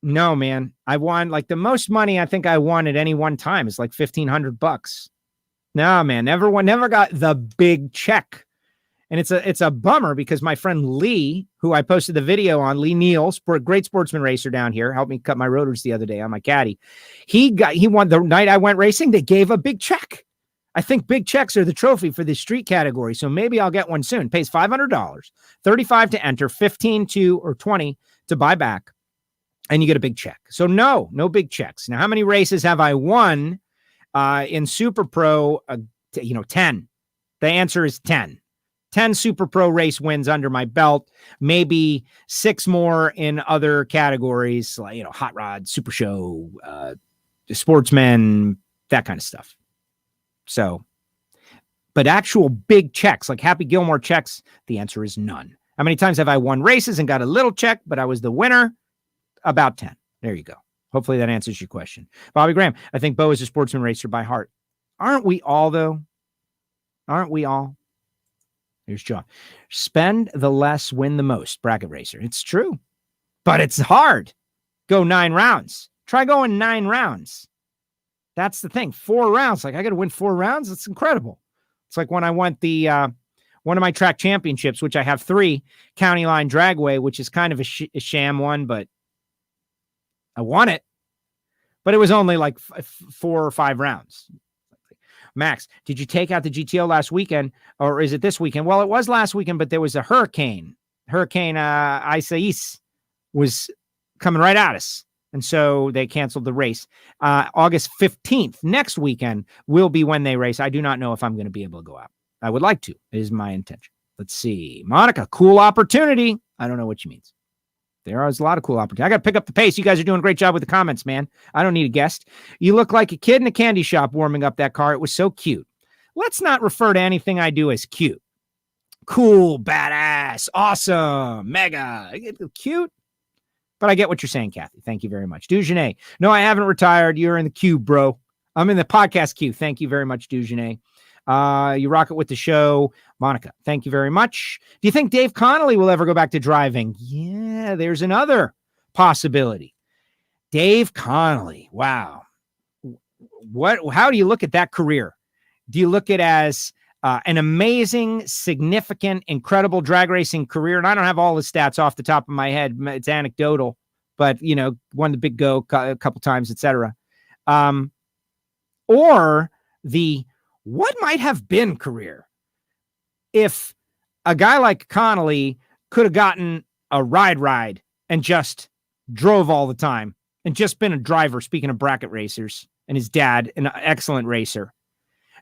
No, man. I won the most money I think I won at any one time is like $1,500. No, man. Never got the big check. And it's a bummer because my friend Lee, who I posted the video on, Lee Neal, great sportsman racer down here, helped me cut my rotors the other day on my caddy. He won the night I went racing. They gave a big check. I think big checks are the trophy for the street category. So maybe I'll get one soon. Pays $500, $35 to enter, $15 to or $20 to buy back. And you get a big check. So no big checks. Now, how many races have I won in Super Pro? 10. The answer is 10. 10 Super Pro race wins under my belt, maybe 6 more in other categories, like, hot rod, super show, sportsmen, that kind of stuff. So, but actual big checks, like Happy Gilmore checks, the answer is none. How many times have I won races and got a little check, but I was the winner? About 10. There you go. Hopefully that answers your question. Bobby Graham, I think Bo is a sportsman racer by heart. Aren't we all, though? Aren't we all? Here's John. Spend the less, win the most. Bracket racer. It's true, but it's hard. Go 9 rounds. Try going 9 rounds. That's the thing. 4 rounds. Like, I got to win 4 rounds. It's incredible. It's like when I went the one of my track championships, which I have 3, County Line Dragway, which is kind of a sham one, but I won it. But it was only like 4 or 5 rounds. Max, did you take out the GTO last weekend, or is it this weekend? Well, it was last weekend, but there was a hurricane. Hurricane Isaias was coming right at us. And so they canceled the race. August 15th, next weekend, will be when they race. I do not know if I'm going to be able to go out. I would like to. It is my intention. Let's see. Monica, cool opportunity. I don't know what she means. There is a lot of cool opportunity. I got to pick up the pace. You guys are doing a great job with the comments, man. I don't need a guest. You look like a kid in a candy shop warming up that car. It was so cute. Let's not refer to anything I do as cute. Cool, badass, awesome, mega, cute. But I get what you're saying, Kathy. Thank you very much. Dugenet. No, I haven't retired. You're in the queue, bro. I'm in the podcast queue. Thank you very much, Dugenet. You rock it with the show. Monica, thank you very much. Do you think Dave Connolly will ever go back to driving? Yeah, there's another possibility. Dave Connolly. Wow. How do you look at that career? Do you look at it as an amazing, significant, incredible drag racing career? And I don't have all the stats off the top of my head. It's anecdotal, but, you know, won the Big Go a couple times, etc. Or the what might have been career if a guy like Connolly could have gotten a ride and just drove all the time and just been a driver, speaking of bracket racers, and his dad, an excellent racer.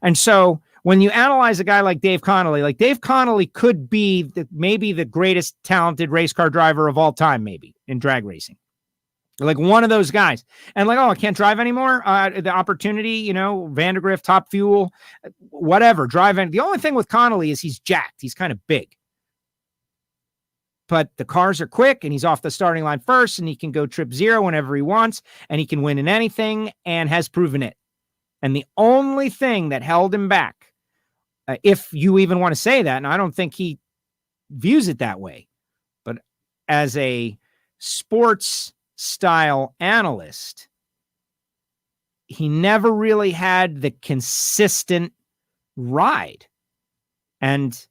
And so when you analyze a guy like Dave Connolly could be maybe the greatest talented race car driver of all time, maybe in drag racing. Like one of those guys. And like, oh, I can't drive anymore. The opportunity, you know, Vandergrift, Top Fuel, whatever, driving. The only thing with Connolly is he's jacked. He's kind of big. But the cars are quick and he's off the starting line first and he can go trip 0 whenever he wants and he can win in anything and has proven it. And the only thing that held him back, if you even want to say that, and I don't think he views it that way, but as a sports style analyst, he never really had the consistent ride and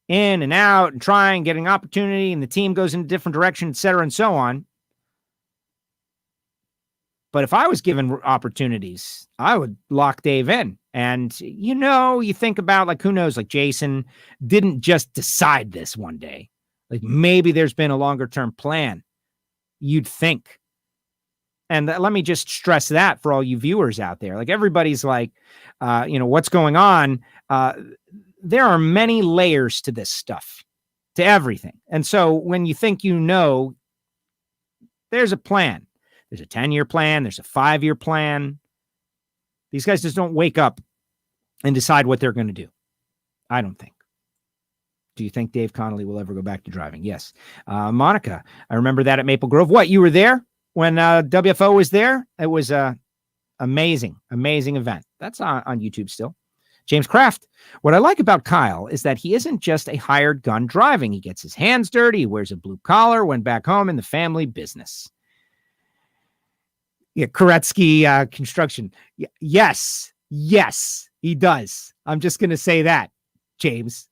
in and out and trying, getting opportunity, and the team goes in a different direction, et cetera, and so on. But if I was given opportunities, I would lock Dave in. And, you know, you think about, like, who knows, like Jason didn't just decide this one day. Like maybe there's been a longer term plan. You'd think. And let me just stress that for all you viewers out there. Like everybody's like, you know, what's going on? There are many layers to this stuff, to everything. And so when you think, you know, there's a plan. There's a 10-year plan. There's a 5-year plan. These guys just don't wake up and decide what they're going to do. I don't think. Do you think Dave Connolly will ever go back to driving? Yes. Monica, I remember that at Maple Grove. What, you were there when WFO was there? It was an amazing event. That's on YouTube still. James Kraft. What I like about Kyle is that he isn't just a hired gun driving. He gets his hands dirty. He wears a blue collar, went back home in the family business. Yeah, Korecki construction. Yes, he does. I'm just going to say that, James,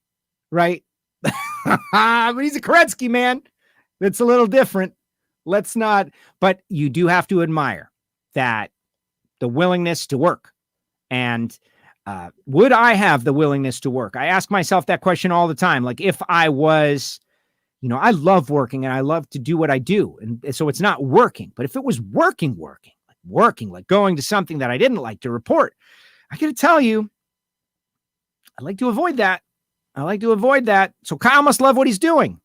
right? But he's a Korecki, man. That's a little different. Let's not, but you do have to admire that the willingness to work. And would I have the willingness to work? I ask myself that question all the time. Like if I was, you know, I love working and I love to do what I do. And so it's not working, but if it was working, like going to something that I didn't like to report, I got to tell you, I like to avoid that. So Kyle must love what he's doing.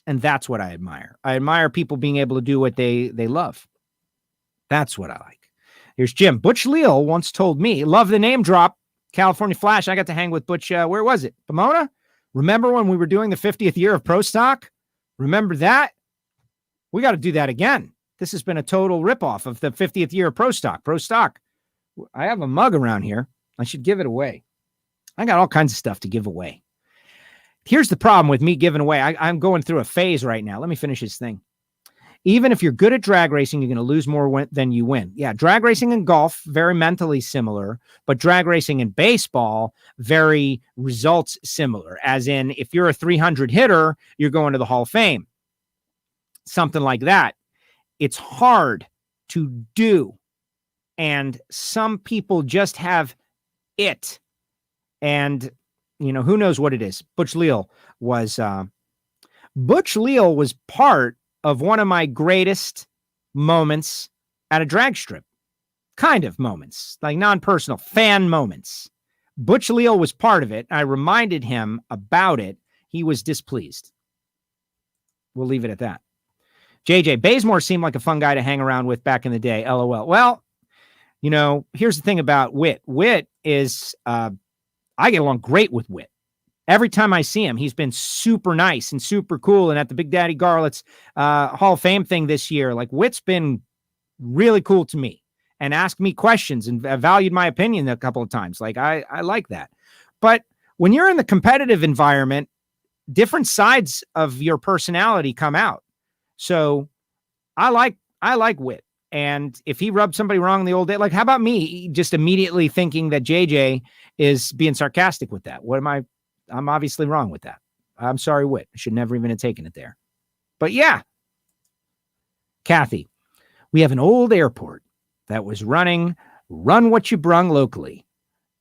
And that's what I admire. I admire people being able to do what they love. That's what I like. Here's Jim. Butch Leal once told me, love the name drop, California Flash. I got to hang with Butch. Where was it? Pomona? Remember when we were doing the 50th year of Pro Stock? Remember that? We got to do that again. This has been a total ripoff of the 50th year of Pro Stock. Pro Stock. I have a mug around here. I should give it away. I got all kinds of stuff to give away. Here's the problem with me giving away. I'm going through a phase right now. Let me finish this thing. Even if you're good at drag racing, you're going to lose more than you win. Yeah, drag racing and golf, very mentally similar, but drag racing and baseball, very results similar. As in, if you're a 300 hitter, you're going to the Hall of Fame. Something like that. It's hard to do. And some people just have it. And, who knows what it is. Butch Leal was part of one of my greatest moments at a drag strip. Kind of moments, like non-personal fan moments. Butch Leal was part of it. I reminded him about it. He was displeased. We'll leave it at that. JJ, Bazemore seemed like a fun guy to hang around with back in the day. LOL. Well, here's the thing about Whit. Whit is, I get along great with Whit. Every time I see him, he's been super nice and super cool. And at the Big Daddy Garlett's Hall of Fame thing this year, like Whit's been really cool to me and asked me questions and valued my opinion a couple of times. Like I like that. But when you're in the competitive environment, different sides of your personality come out. So I like Whit. And if he rubbed somebody wrong in the old day, like how about me just immediately thinking that JJ is being sarcastic with that? I'm obviously wrong with that. I'm sorry, Whit. I should never even have taken it there. But yeah. Kathy, we have an old airport that was run what you brung locally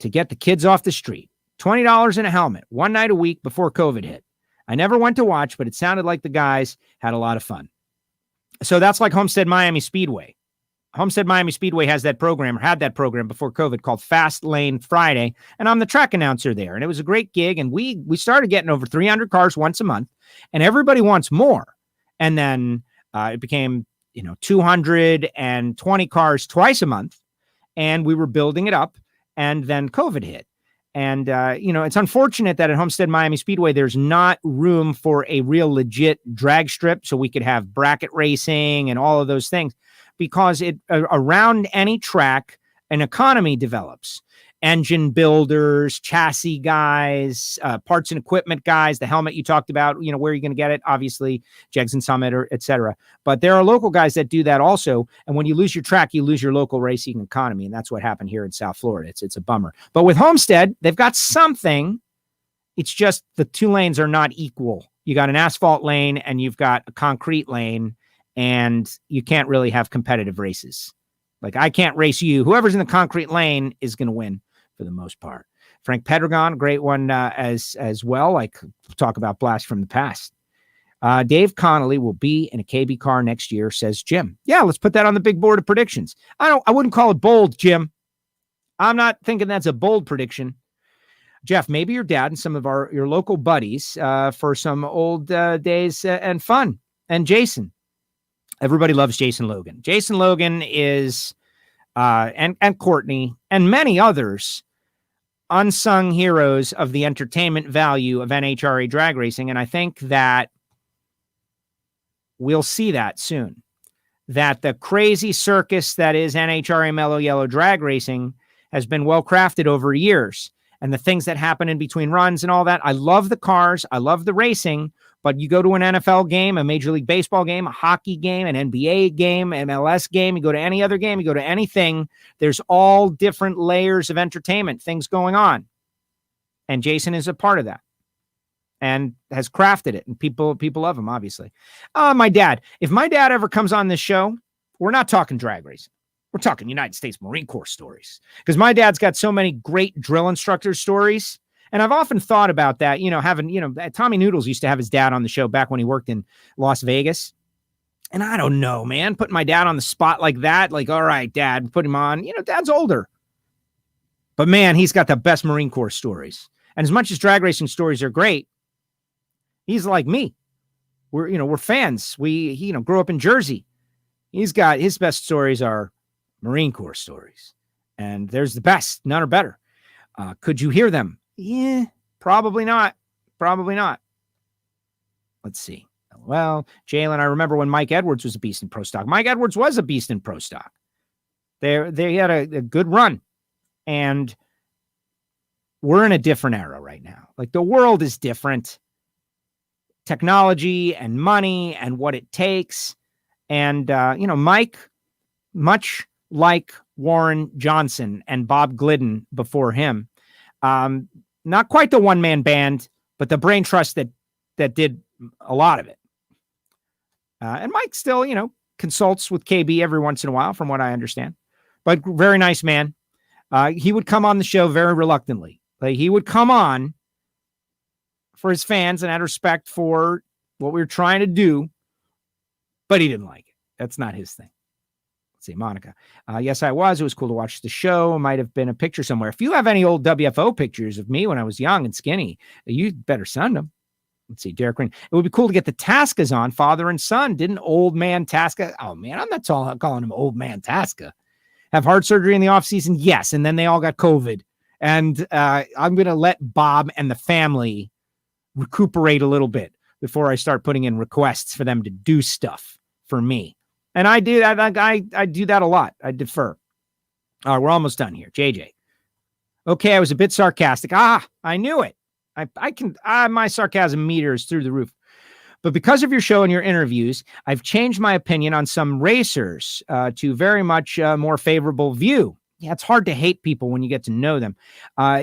to get the kids off the street. $20 in a helmet, one night a week before COVID hit. I never went to watch, but it sounded like the guys had a lot of fun. So that's like Homestead Miami Speedway. Homestead Miami Speedway had that program before COVID called Fast Lane Friday. And I'm the track announcer there. And it was a great gig. And we started getting over 300 cars once a month and everybody wants more. And then it became, 220 cars twice a month. And we were building it up. And then COVID hit. And, it's unfortunate that at Homestead Miami Speedway, there's not room for a real legit drag strip. So we could have bracket racing and all of those things. Because around any track, an economy develops. Engine builders, chassis guys, parts and equipment guys, the helmet you talked about, where are you going to get it? Obviously, Jegs and Summit, or et cetera. But there are local guys that do that also. And when you lose your track, you lose your local racing economy. And that's what happened here in South Florida. It's a bummer. But with Homestead, they've got something. It's just the two lanes are not equal. You got an asphalt lane and you've got a concrete lane. And you can't really have competitive races. Like I can't race you. Whoever's in the concrete lane is going to win for the most part. Frank Pedregon, great one as well. Like talk about blast from the past. Dave Connolly will be in a KB car next year, says Jim. Yeah, let's put that on the big board of predictions. I wouldn't call it bold, Jim. I'm not thinking that's a bold prediction. Jeff, maybe your dad and some of your local buddies for some old days and fun. And Jason. Everybody loves Jason Logan. Jason Logan is, and Courtney and many others, unsung heroes of the entertainment value of NHRA drag racing. And I think that we'll see that soon. That the crazy circus that is NHRA Mellow Yellow drag racing has been well crafted over years. And the things that happen in between runs and all that. I love the cars. I love the racing. But you go to an NFL game, a Major League Baseball game, a hockey game, an NBA game, MLS game, you go to any other game, you go to anything, there's all different layers of entertainment, things going on. And Jason is a part of that and has crafted it. And people love him, obviously. My dad. If my dad ever comes on this show, we're not talking drag racing. We're talking United States Marine Corps stories. Because my dad's got so many great drill instructor stories. And I've often thought about that, having, Tommy Noodles used to have his dad on the show back when he worked in Las Vegas. And I don't know, man, putting my dad on the spot like that, like, all right, Dad, put him on, Dad's older. But man, he's got the best Marine Corps stories. And as much as drag racing stories are great, he's like me. We're fans. He grew up in Jersey. He's got his best stories are Marine Corps stories. And there's the best, none are better. Could you hear them? Yeah, probably not. Probably not. Let's see. Well, Jalen, I remember when Mike Edwards was a beast in pro stock. Mike Edwards was a beast in pro stock. They had a good run. And we're in a different era right now. Like the world is different. technology and money and what it takes. And, Mike, much like Warren Johnson and Bob Glidden before him, not quite the one-man band, but the brain trust that did a lot of it. And Mike still, consults with KB every once in a while, from what I understand. But very nice man. He would come on the show very reluctantly. Like, he would come on for his fans and had respect for what we were trying to do, but he didn't like it. That's not his thing. Let's see, Monica. Yes, I was. It was cool to watch the show. Might have been a picture somewhere. If you have any old WFO pictures of me when I was young and skinny, you better send them. Let's see, Derek Green. It would be cool to get the Tascas on, father and son. Didn't old man Tasca? Oh, man, I'm not calling him old man Tasca. Have heart surgery in the offseason? Yes. And then they all got COVID. And I'm going to let Bob and the family recuperate a little bit before I start putting in requests for them to do stuff for me. And I do that. I do that a lot. I defer. All right, we're almost done here. JJ. Okay, I was a bit sarcastic. I knew it. My sarcasm meter is through the roof. But because of your show and your interviews, I've changed my opinion on some racers to very much more favorable view. Yeah, it's hard to hate people when you get to know them.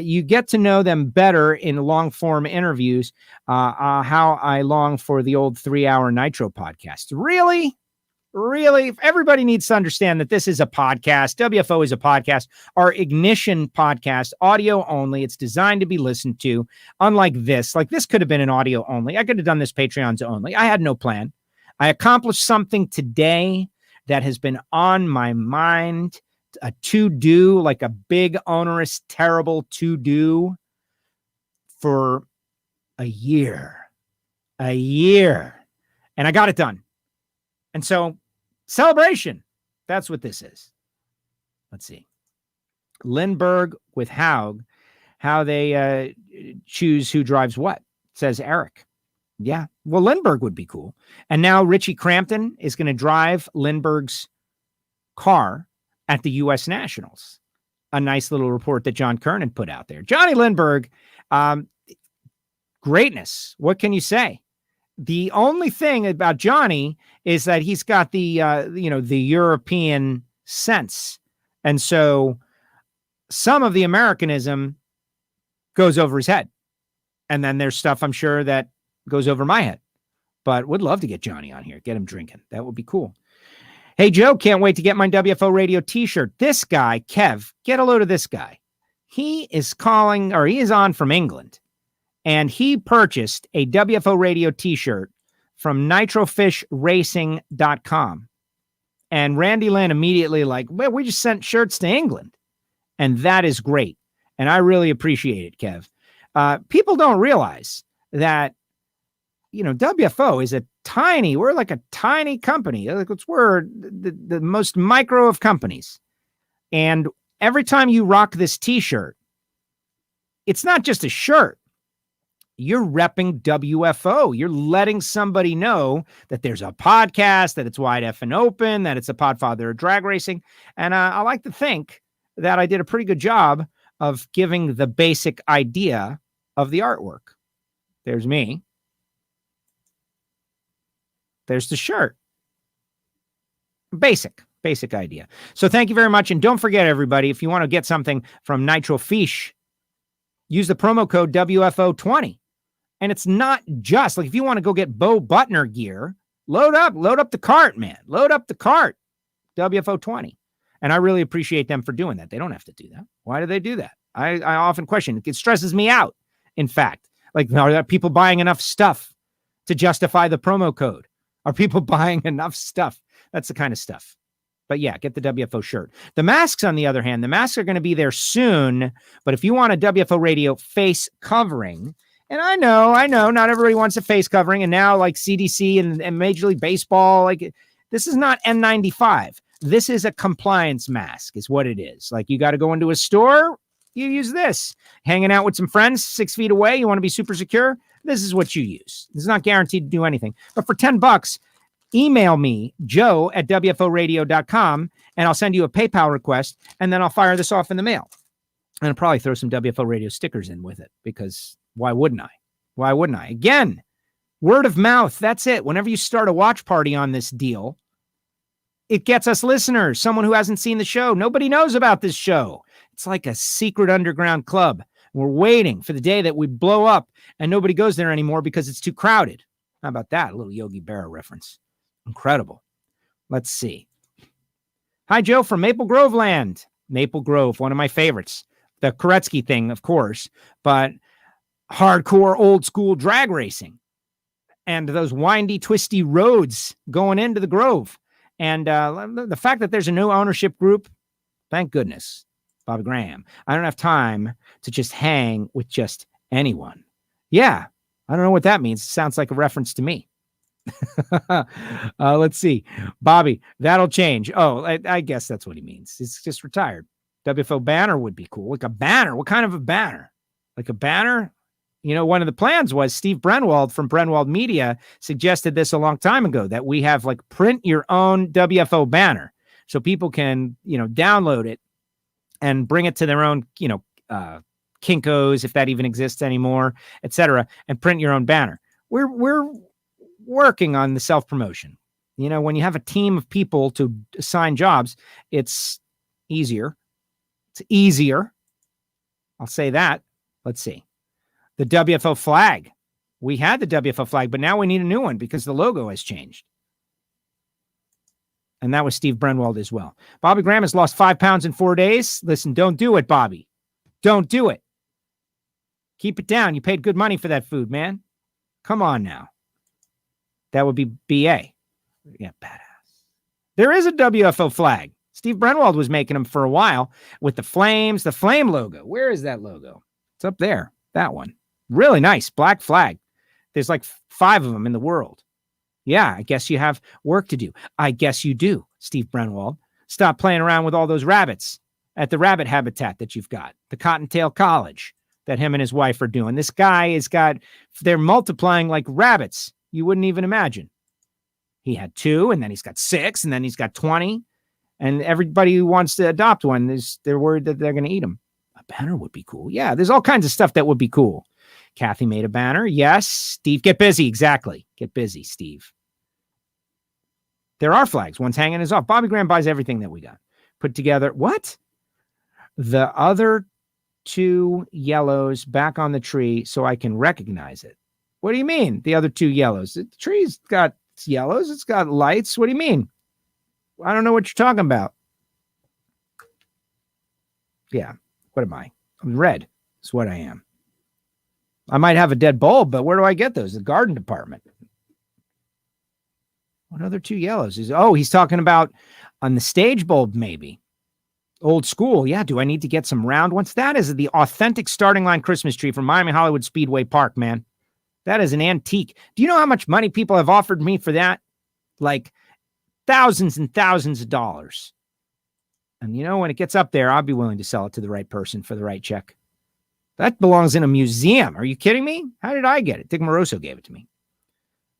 You get to know them better in long-form interviews, how I long for the old 3-hour Nitro podcast. Really? Everybody needs to understand that this is a podcast. WFO is a podcast. Our Ignition podcast, audio only. It's designed to be listened to. Unlike this, this could have been an audio only. I could have done this Patreons only. I had no plan. I accomplished something today that has been on my mind, a to-do, like a big, onerous, terrible to-do for a year. And I got it done. And so, celebration. That's what this is. Let's see. Lindbergh with Haug, how they choose who drives what, says Eric. Yeah, well, Lindbergh would be cool. And now Richie Crampton is going to drive Lindbergh's car at the U.S. Nationals. A nice little report that John Kernan put out there. Johnny Lindbergh, greatness. What can you say? The only thing about Johnny is that he's got the European sense. And so some of the Americanism goes over his head. And then there's stuff I'm sure that goes over my head. But would love to get Johnny on here, get him drinking. That would be cool. Hey, Joe, can't wait to get my WFO radio t-shirt. This guy, Kev, get a load of this guy. He is on from England. And he purchased a WFO radio t-shirt from nitrofishracing.com. And Randy Lynn immediately well, we just sent shirts to England. And that is great. And I really appreciate it, Kev. People don't realize that, WFO is we're like a tiny company. We're the most micro of companies. And every time you rock this t-shirt, it's not just a shirt. You're repping WFO. You're letting somebody know that there's a podcast, that it's wide F and open, that it's a podfather of drag racing. And I like to think that I did a pretty good job of giving the basic idea of the artwork. There's me. There's the shirt. Basic idea. So thank you very much. And don't forget, everybody, if you want to get something from Nitro Fish, use the promo code WFO20. And it's not just if you want to go get Bo Butner gear, load up the cart, man. Load up the cart. WFO20. And I really appreciate them for doing that. They don't have to do that. Why do they do that? I often question. It stresses me out. In fact, are people buying enough stuff to justify the promo code? Are people buying enough stuff? That's the kind of stuff. But yeah, get the WFO shirt. The masks, on the other hand, the masks are going to be there soon. But if you want a WFO radio face covering, and I know, not everybody wants a face covering. And now CDC and Major League Baseball, this is not N95. This is a compliance mask is what it is. You got to go into a store, you use this. Hanging out with some friends 6 feet away, you want to be super secure, this is what you use. It's not guaranteed to do anything. But for $10, email me, joe@wforadio.com, and I'll send you a PayPal request, and then I'll fire this off in the mail. And I'll probably throw some WFO radio stickers in with it, because why wouldn't I? Again, Word of mouth. That's it. Whenever you start a watch party on this deal, it gets us listeners, someone who hasn't seen the show. Nobody knows about this show. It's like a secret underground club. We're waiting for the day that we blow up and nobody goes there anymore because it's too crowded. How about that? A little Yogi Berra reference. Incredible. Let's see. Hi, Joe from Maple Grove Land. Maple Grove, one of my favorites. The Korecki thing, of course, but hardcore old school drag racing and those windy, twisty roads going into the Grove. And the fact that there's a new ownership group, thank goodness, Bobby Graham. I don't have time to just hang with just anyone. Yeah, I don't know what that means. It sounds like a reference to me. Let's see. Bobby, that'll change. Oh, I guess that's what he means. He's just retired. WFO banner would be cool. Like a banner. What kind of a banner? Like a banner? You know, one of the plans was Steve Brenwald from Brenwald Media suggested this a long time ago, that we have like print your own WFO banner so people can, you know, download it and bring it to their own, you know, Kinkos, if that even exists anymore, etc., and print your own banner. We're working on the self-promotion. You know, when you have a team of people to assign jobs, it's easier. It's easier. I'll say that. Let's see. The WFO flag. We had the WFO flag, but now we need a new one because the logo has changed. And that was Steve Brenwald as well. Bobby Graham has lost 5 pounds in 4 days. Listen, don't do it, Bobby. Don't do it. Keep it down. You paid good money for that food, man. Come on now. That would be BA. Yeah, badass. There is a WFO flag. Steve Brenwald was making them for a while with the flames, the flame logo. Where is that logo? It's up there. That one. Really nice. Black flag. There's like 5 of them in the world. Yeah, I guess you have work to do. I guess you do, Steve Brenwald. Stop playing around with all those rabbits at the rabbit habitat that you've got. The Cottontail College that him and his wife are doing. This guy has got, they're multiplying like rabbits. You wouldn't even imagine. He had 2, and then he's got 6, and then he's got 20. And everybody who wants to adopt one, they're worried that they're going to eat them. A banner would be cool. Yeah, there's all kinds of stuff that would be cool. Kathy made a banner. Yes. Steve, get busy. Exactly. Get busy, Steve. There are flags. One's hanging us off. Bobby Graham buys everything that we got. Put together. What? The other 2 yellows back on the tree so I can recognize it. What do you mean? The other 2 yellows? The tree's got yellows. It's got lights. What do you mean? I don't know what you're talking about. Yeah. What am I? I'm red. That's what I am. I might have a dead bulb, but where do I get those? The garden department. What other 2 yellows? He's talking about on the stage bulb, maybe. Old school. Yeah. Do I need to get some round ones? That is the authentic starting line Christmas tree from Miami Hollywood Speedway Park, man. That is an antique. Do you know how much money people have offered me for that? Like thousands and thousands of dollars. And you know, when it gets up there, I'll be willing to sell it to the right person for the right check. That belongs in a museum. Are you kidding me? How did I get it? Dick Moroso gave it to me.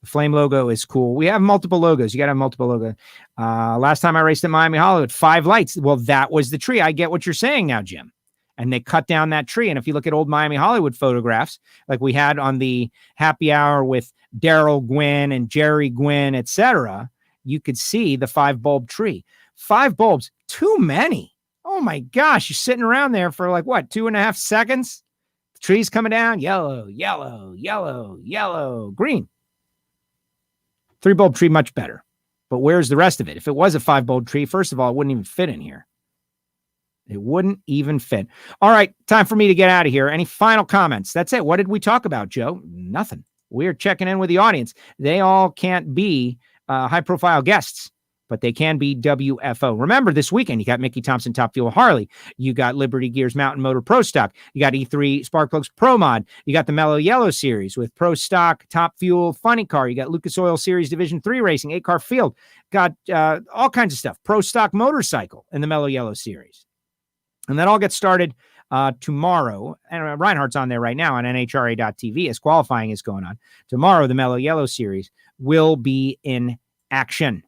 The flame logo is cool. We have multiple logos. You got to have multiple logos. Last time I raced at Miami Hollywood, 5 lights. Well, that was the tree. I get what you're saying now, Jim. And they cut down that tree. And if you look at old Miami Hollywood photographs, like we had on the happy hour with Daryl Gwynn and Jerry Gwynn, etc., you could see the 5 bulb tree. 5 bulbs, too many. Oh my gosh, you're sitting around there for like what, 2.5 seconds? The tree's coming down, yellow, yellow, yellow, yellow, green. 3 bulb tree, much better. But where's the rest of it? If it was a 5 bulb tree, first of all, it wouldn't even fit in here. It wouldn't even fit. All right, time for me to get out of here. Any final comments? That's it. What did we talk about, Joe? Nothing. We're checking in with the audience. They all can't be high-profile guests, but they can be WFO. Remember, this weekend, you got Mickey Thompson Top Fuel Harley. You got Liberty Gears Mountain Motor Pro Stock. You got E3 Spark Plugs Pro Mod. You got the Mellow Yellow Series with Pro Stock, Top Fuel, Funny Car. You got Lucas Oil Series Division 3 Racing, 8-car field. Got all kinds of stuff. Pro Stock Motorcycle in the Mellow Yellow Series. And that all gets started tomorrow. And Reinhardt's on there right now on NHRA.tv as qualifying is going on. Tomorrow, the Mellow Yellow Series will be in action.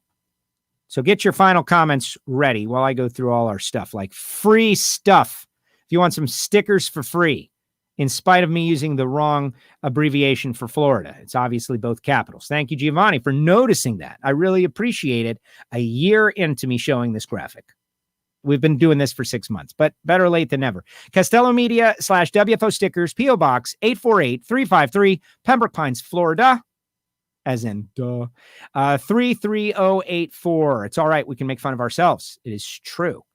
So get your final comments ready while I go through all our stuff, like free stuff. If you want some stickers for free, in spite of me using the wrong abbreviation for Florida. It's obviously both capitals. Thank you, Giovanni, for noticing that. I really appreciate it. A year into me showing this graphic. We've been doing this for 6 months, but better late than never. Castello Media / WFO stickers, P.O. Box 848-353, Pembroke Pines, Florida, as in 33084. It's all right. We can make fun of ourselves. It is true.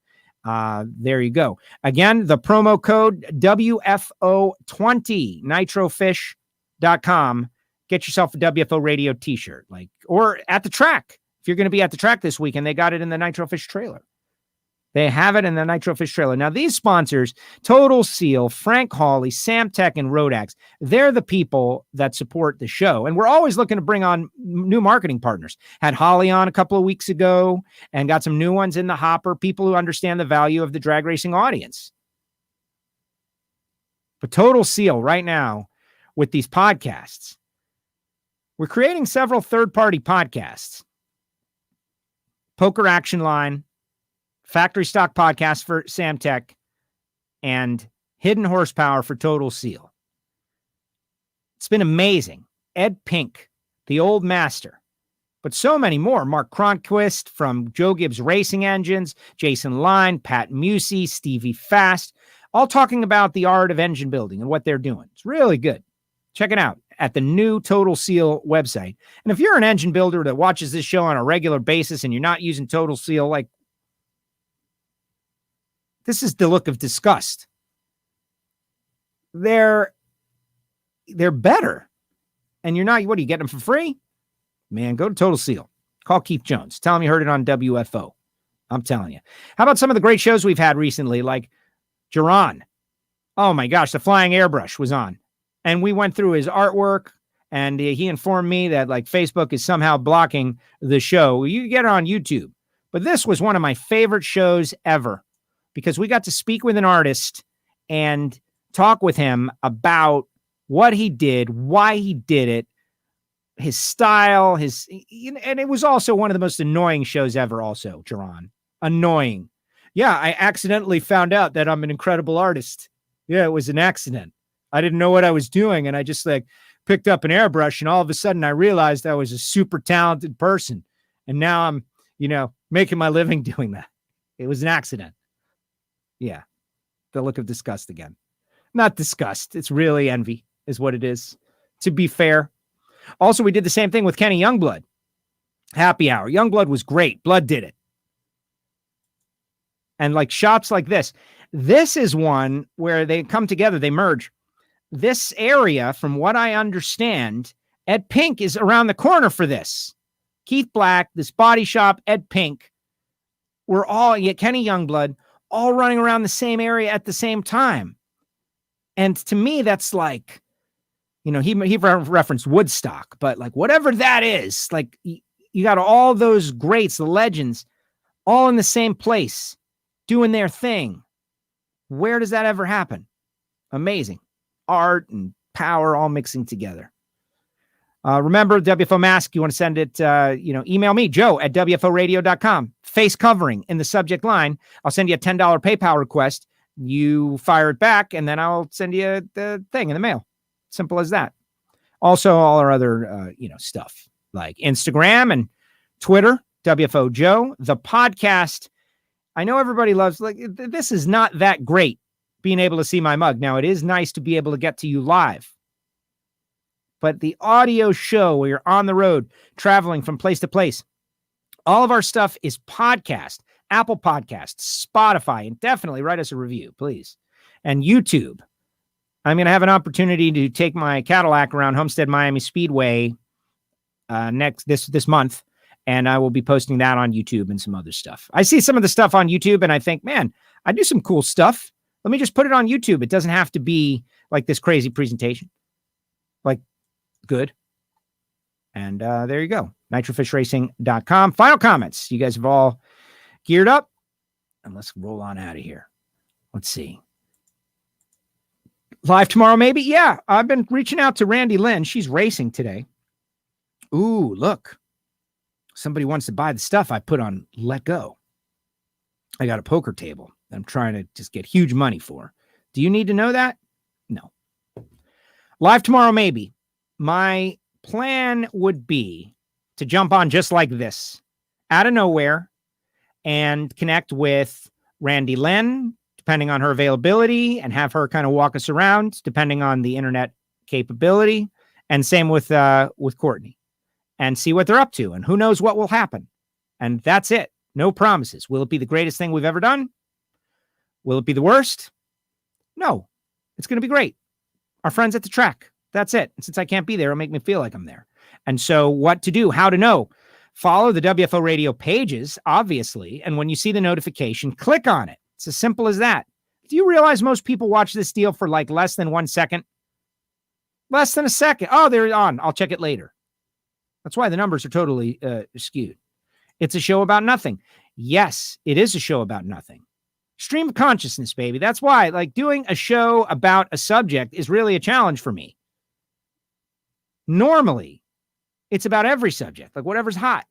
There you go. Again, the promo code WFO20, nitrofish.com. Get yourself a WFO radio t-shirt, or at the track. If you're going to be at the track this weekend, they got it in the Nitrofish trailer. They have it in the Nitrofish trailer. Now, these sponsors, Total Seal, Frank Hawley, Samtech, and Rodax, they're the people that support the show. And we're always looking to bring on new marketing partners. Had Holly on a couple of weeks ago and got some new ones in the hopper, people who understand the value of the drag racing audience. But Total Seal right now with these podcasts, we're creating several third-party podcasts. Poker Action Line, Factory Stock Podcast for Samtech, and Hidden Horsepower for Total Seal. It's been amazing. Ed Pink, the old master, but so many more. Mark Cronquist from Joe Gibbs Racing Engines, Jason Line, Pat Musey, Stevie Fast, all talking about the art of engine building and what they're doing. It's really good. Check it out at the new Total Seal website. And if you're an engine builder that watches this show on a regular basis and you're not using Total Seal, this is the look of disgust. They're better. And you're not, what, are you getting them for free? Man, go to Total Seal. Call Keith Jones. Tell him you heard it on WFO. I'm telling you. How about some of the great shows we've had recently, like Jerron? Oh my gosh, the Flying Airbrush was on. And we went through his artwork, and he informed me that Facebook is somehow blocking the show. You can get it on YouTube. But this was one of my favorite shows ever, because we got to speak with an artist and talk with him about what he did, why he did it, his style, and it was also one of the most annoying shows ever also, Jerron. Annoying. Yeah, I accidentally found out that I'm an incredible artist. Yeah, it was an accident. I didn't know what I was doing, and I just picked up an airbrush, and all of a sudden I realized I was a super talented person. And now I'm, making my living doing that. It was an accident. Yeah. The look of disgust again. Not disgust. It's really envy is what it is, to be fair. Also, we did the same thing with Kenny Youngblood. Happy Hour. Youngblood was great. Blood did it. And shots like this. This is one where they come together. They merge. This area, from what I understand, Ed Pink is around the corner for this. Keith Black, this body shop, Ed Pink. We're all, Kenny Youngblood, all running around the same area at the same time. And to me, that's he referenced Woodstock, but whatever that is, you got all those greats, the legends, all in the same place, doing their thing. Where does that ever happen? Amazing. Art and power all mixing together. Remember, WFO mask, you want to send it, email me, joe@wforadio.com. Face covering in the subject line. I'll send you a $10 PayPal request. You fire it back, and then I'll send you the thing in the mail. Simple as that. Also, all our other, stuff like Instagram and Twitter, WFO Joe. The podcast, I know everybody loves, this is not that great being able to see my mug. Now, it is nice to be able to get to you live. But the audio show where you're on the road, traveling from place to place, all of our stuff is podcast, Apple Podcasts, Spotify, and definitely write us a review, please. And YouTube. I'm going to have an opportunity to take my Cadillac around Homestead Miami Speedway this month, and I will be posting that on YouTube and some other stuff. I see some of the stuff on YouTube, and I think, man, I do some cool stuff. Let me just put it on YouTube. It doesn't have to be this crazy presentation. Good. And there you go. nitrofishracing.com. Final comments. You guys have all geared up, and let's roll on out of here. Let's see. Live tomorrow, maybe? Yeah, I've been reaching out to Randy Lynn. She's racing today. Ooh, look. Somebody wants to buy the stuff I put on Let Go. I got a poker table that I'm trying to just get huge money for. Do you need to know that? No. Live tomorrow, maybe. My plan would be to jump on just like this, out of nowhere, and connect with Randy Len, depending on her availability, and have her kind of walk us around, depending on the internet capability. And same with Courtney, and see what they're up to, and who knows what will happen. And that's it. No promises. Will it be the greatest thing we've ever done? Will it be the worst? No, it's going to be great. Our friends at the track. That's it. And since I can't be there, it'll make me feel like I'm there. And so what to do, how to know, follow the WFO radio pages, obviously. And when you see the notification, click on it. It's as simple as that. Do you realize most people watch this deal for like less than 1 second? Less than a second. Oh, they're on. I'll check it later. That's why the numbers are totally skewed. It's a show about nothing. Yes, it is a show about nothing. Stream of consciousness, baby. That's why, like, doing a show about a subject is really a challenge for me. Normally, it's about every subject, like whatever's hot.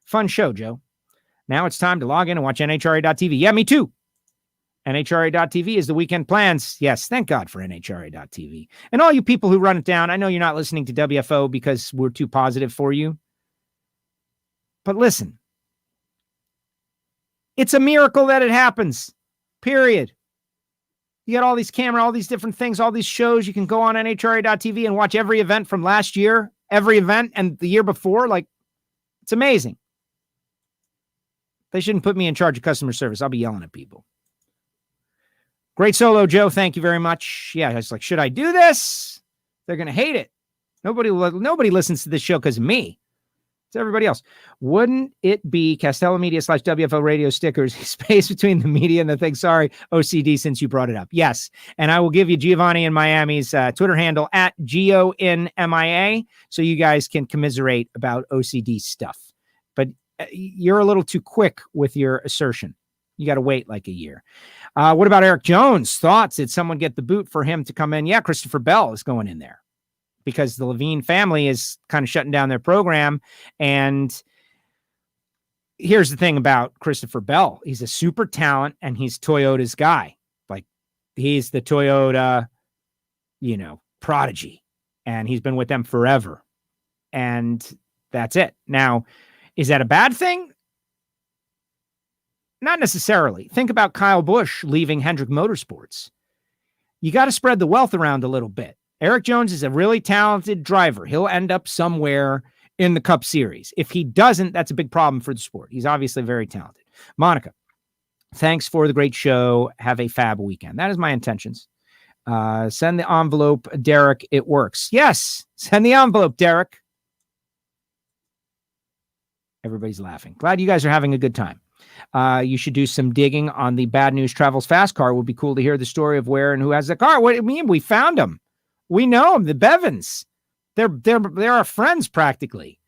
Fun show, Joe. Now it's time to log in and watch NHRA.tv. Yeah, me too. NHRA.tv is the weekend plans. Yes, thank God for NHRA.tv. And all you people who run it down, I know you're not listening to WFO because we're too positive for you. But listen, it's a miracle that it happens, period. You got all these cameras, all these different things, all these shows. You can go on NHRA.tv and watch every event from last year, every event and the year before. Like, it's amazing. They shouldn't put me in charge of customer service. I'll be yelling at people. Great solo, Joe. Thank you very much. Yeah, I was like, should I do this? They're going to hate it. Nobody listens to this show because of me. It's everybody else. Wouldn't it be Castello Media / WFO radio stickers, space between the media and the thing? Sorry, OCD, since you brought it up. Yes. And I will give you Giovanni in Miami's Twitter handle at GONMIA so you guys can commiserate about OCD stuff. But you're a little too quick with your assertion. You got to wait like a year. What about Eric Jones? Thoughts? Did someone get the boot for him to come in? Yeah, Christopher Bell is going in there, because the Levine family is kind of shutting down their program. And here's the thing about Christopher Bell. He's a super talent, and he's Toyota's guy. Like, he's the Toyota, prodigy. And he's been with them forever. And that's it. Now, is that a bad thing? Not necessarily. Think about Kyle Busch leaving Hendrick Motorsports. You got to spread the wealth around a little bit. Eric Jones is a really talented driver. He'll end up somewhere in the Cup Series. If he doesn't, that's a big problem for the sport. He's obviously very talented. Monica, thanks for the great show. Have a fab weekend. That is my intentions. Send the envelope, Derek. It works. Yes, send the envelope, Derek. Everybody's laughing. Glad you guys are having a good time. You should do some digging on the Bad News Travels Fast car. It would be cool to hear the story of where and who has the car. What do you mean? We found them. We know them, the Bevins. They're our friends practically.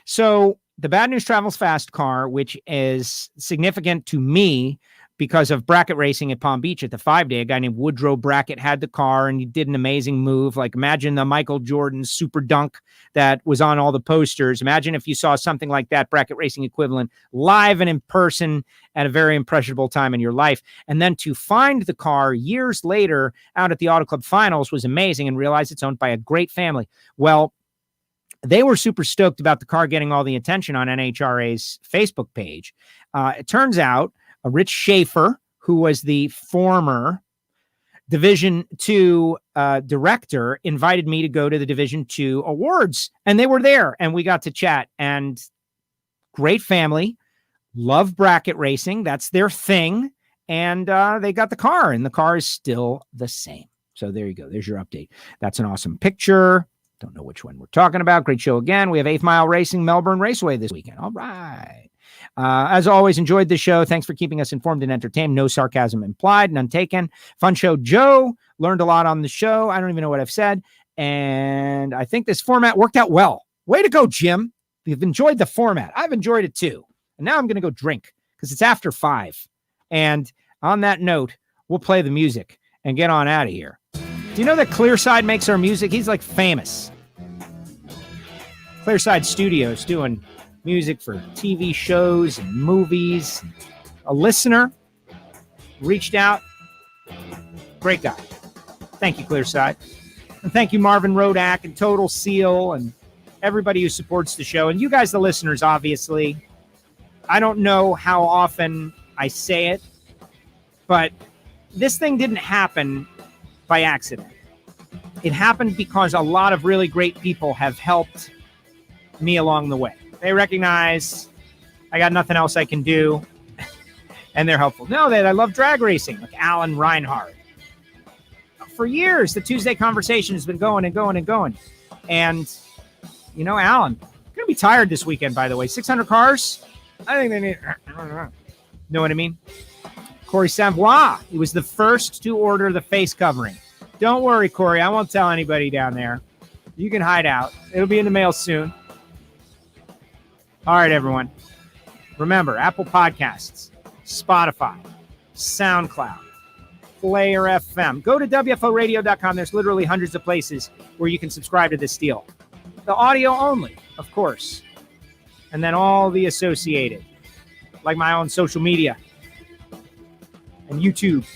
So the Bad News Travels Fast car, which is significant to me because of bracket racing at Palm Beach at the 5-day, a guy named Woodrow Brackett had the car and he did an amazing move. Like, imagine the Michael Jordan super dunk that was on all the posters. Imagine if you saw something like that, bracket racing equivalent, live and in person at a very impressionable time in your life. And then to find the car years later out at the Auto Club Finals was amazing, and realize it's owned by a great family. Well, they were super stoked about the car getting all the attention on NHRA's Facebook page. It turns out Rich Schaefer, who was the former Division II director, invited me to go to the Division II awards, and they were there, and we got to chat. And great family, love bracket racing. That's their thing. And they got the car, and the car is still the same. So there you go. There's your update. That's an awesome picture. Don't know which one we're talking about. Great show again. We have 8th Mile Racing, Melbourne Raceway this weekend. All right. As always, enjoyed the show. Thanks for keeping us informed and entertained. No sarcasm implied, none taken. Fun show, Joe. Learned a lot on the show. I don't even know what I've said. And I think this format worked out well. Way to go, Jim. You've enjoyed the format. I've enjoyed it too. And now I'm going to go drink because it's after 5. And on that note, we'll play the music and get on out of here. Do you know that Clearside makes our music? He's like famous. Clearside Studios doing music for TV shows and movies. A listener reached out. Great guy. Thank you, Clearside. And thank you, Marvin Rodak and Total Seal and everybody who supports the show. And you guys, the listeners, obviously. I don't know how often I say it, but this thing didn't happen by accident. It happened because a lot of really great people have helped me along the way. They recognize I got nothing else I can do, and they're helpful. Know that I love drag racing, like Alan Reinhardt. For years, the Tuesday conversation has been going and going and going. And, you know, Alan, going to be tired this weekend, by the way. 600 cars? I think they need... Know what I mean? Corey Savoie, he was the first to order the face covering. Don't worry, Corey. I won't tell anybody down there. You can hide out. It'll be in the mail soon. All right, everyone. Remember, Apple Podcasts, Spotify, SoundCloud, Player FM. Go to WFOradio.com. There's literally hundreds of places where you can subscribe to this deal. The audio only, of course. And then all the associated, like my own social media and YouTube.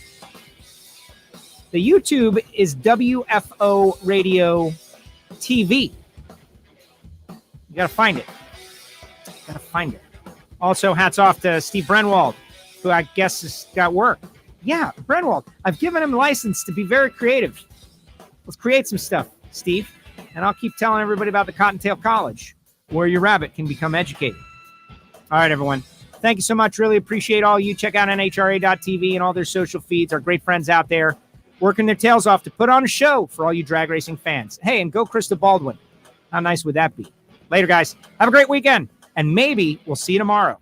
The YouTube is WFO Radio TV. You got to find it. Also, hats off to Steve Brenwald, who I guess has got work. Yeah, Brenwald. I've given him license to be very creative. Let's create some stuff, Steve. And I'll keep telling everybody about the Cottontail College, where your rabbit can become educated. All right, everyone. Thank you so much. Really appreciate all you. Check out NHRA.tv and all their social feeds. Our great friends out there working their tails off to put on a show for all you drag racing fans. Hey, and go Krista Baldwin. How nice would that be? Later, guys. Have a great weekend. And maybe we'll see you tomorrow.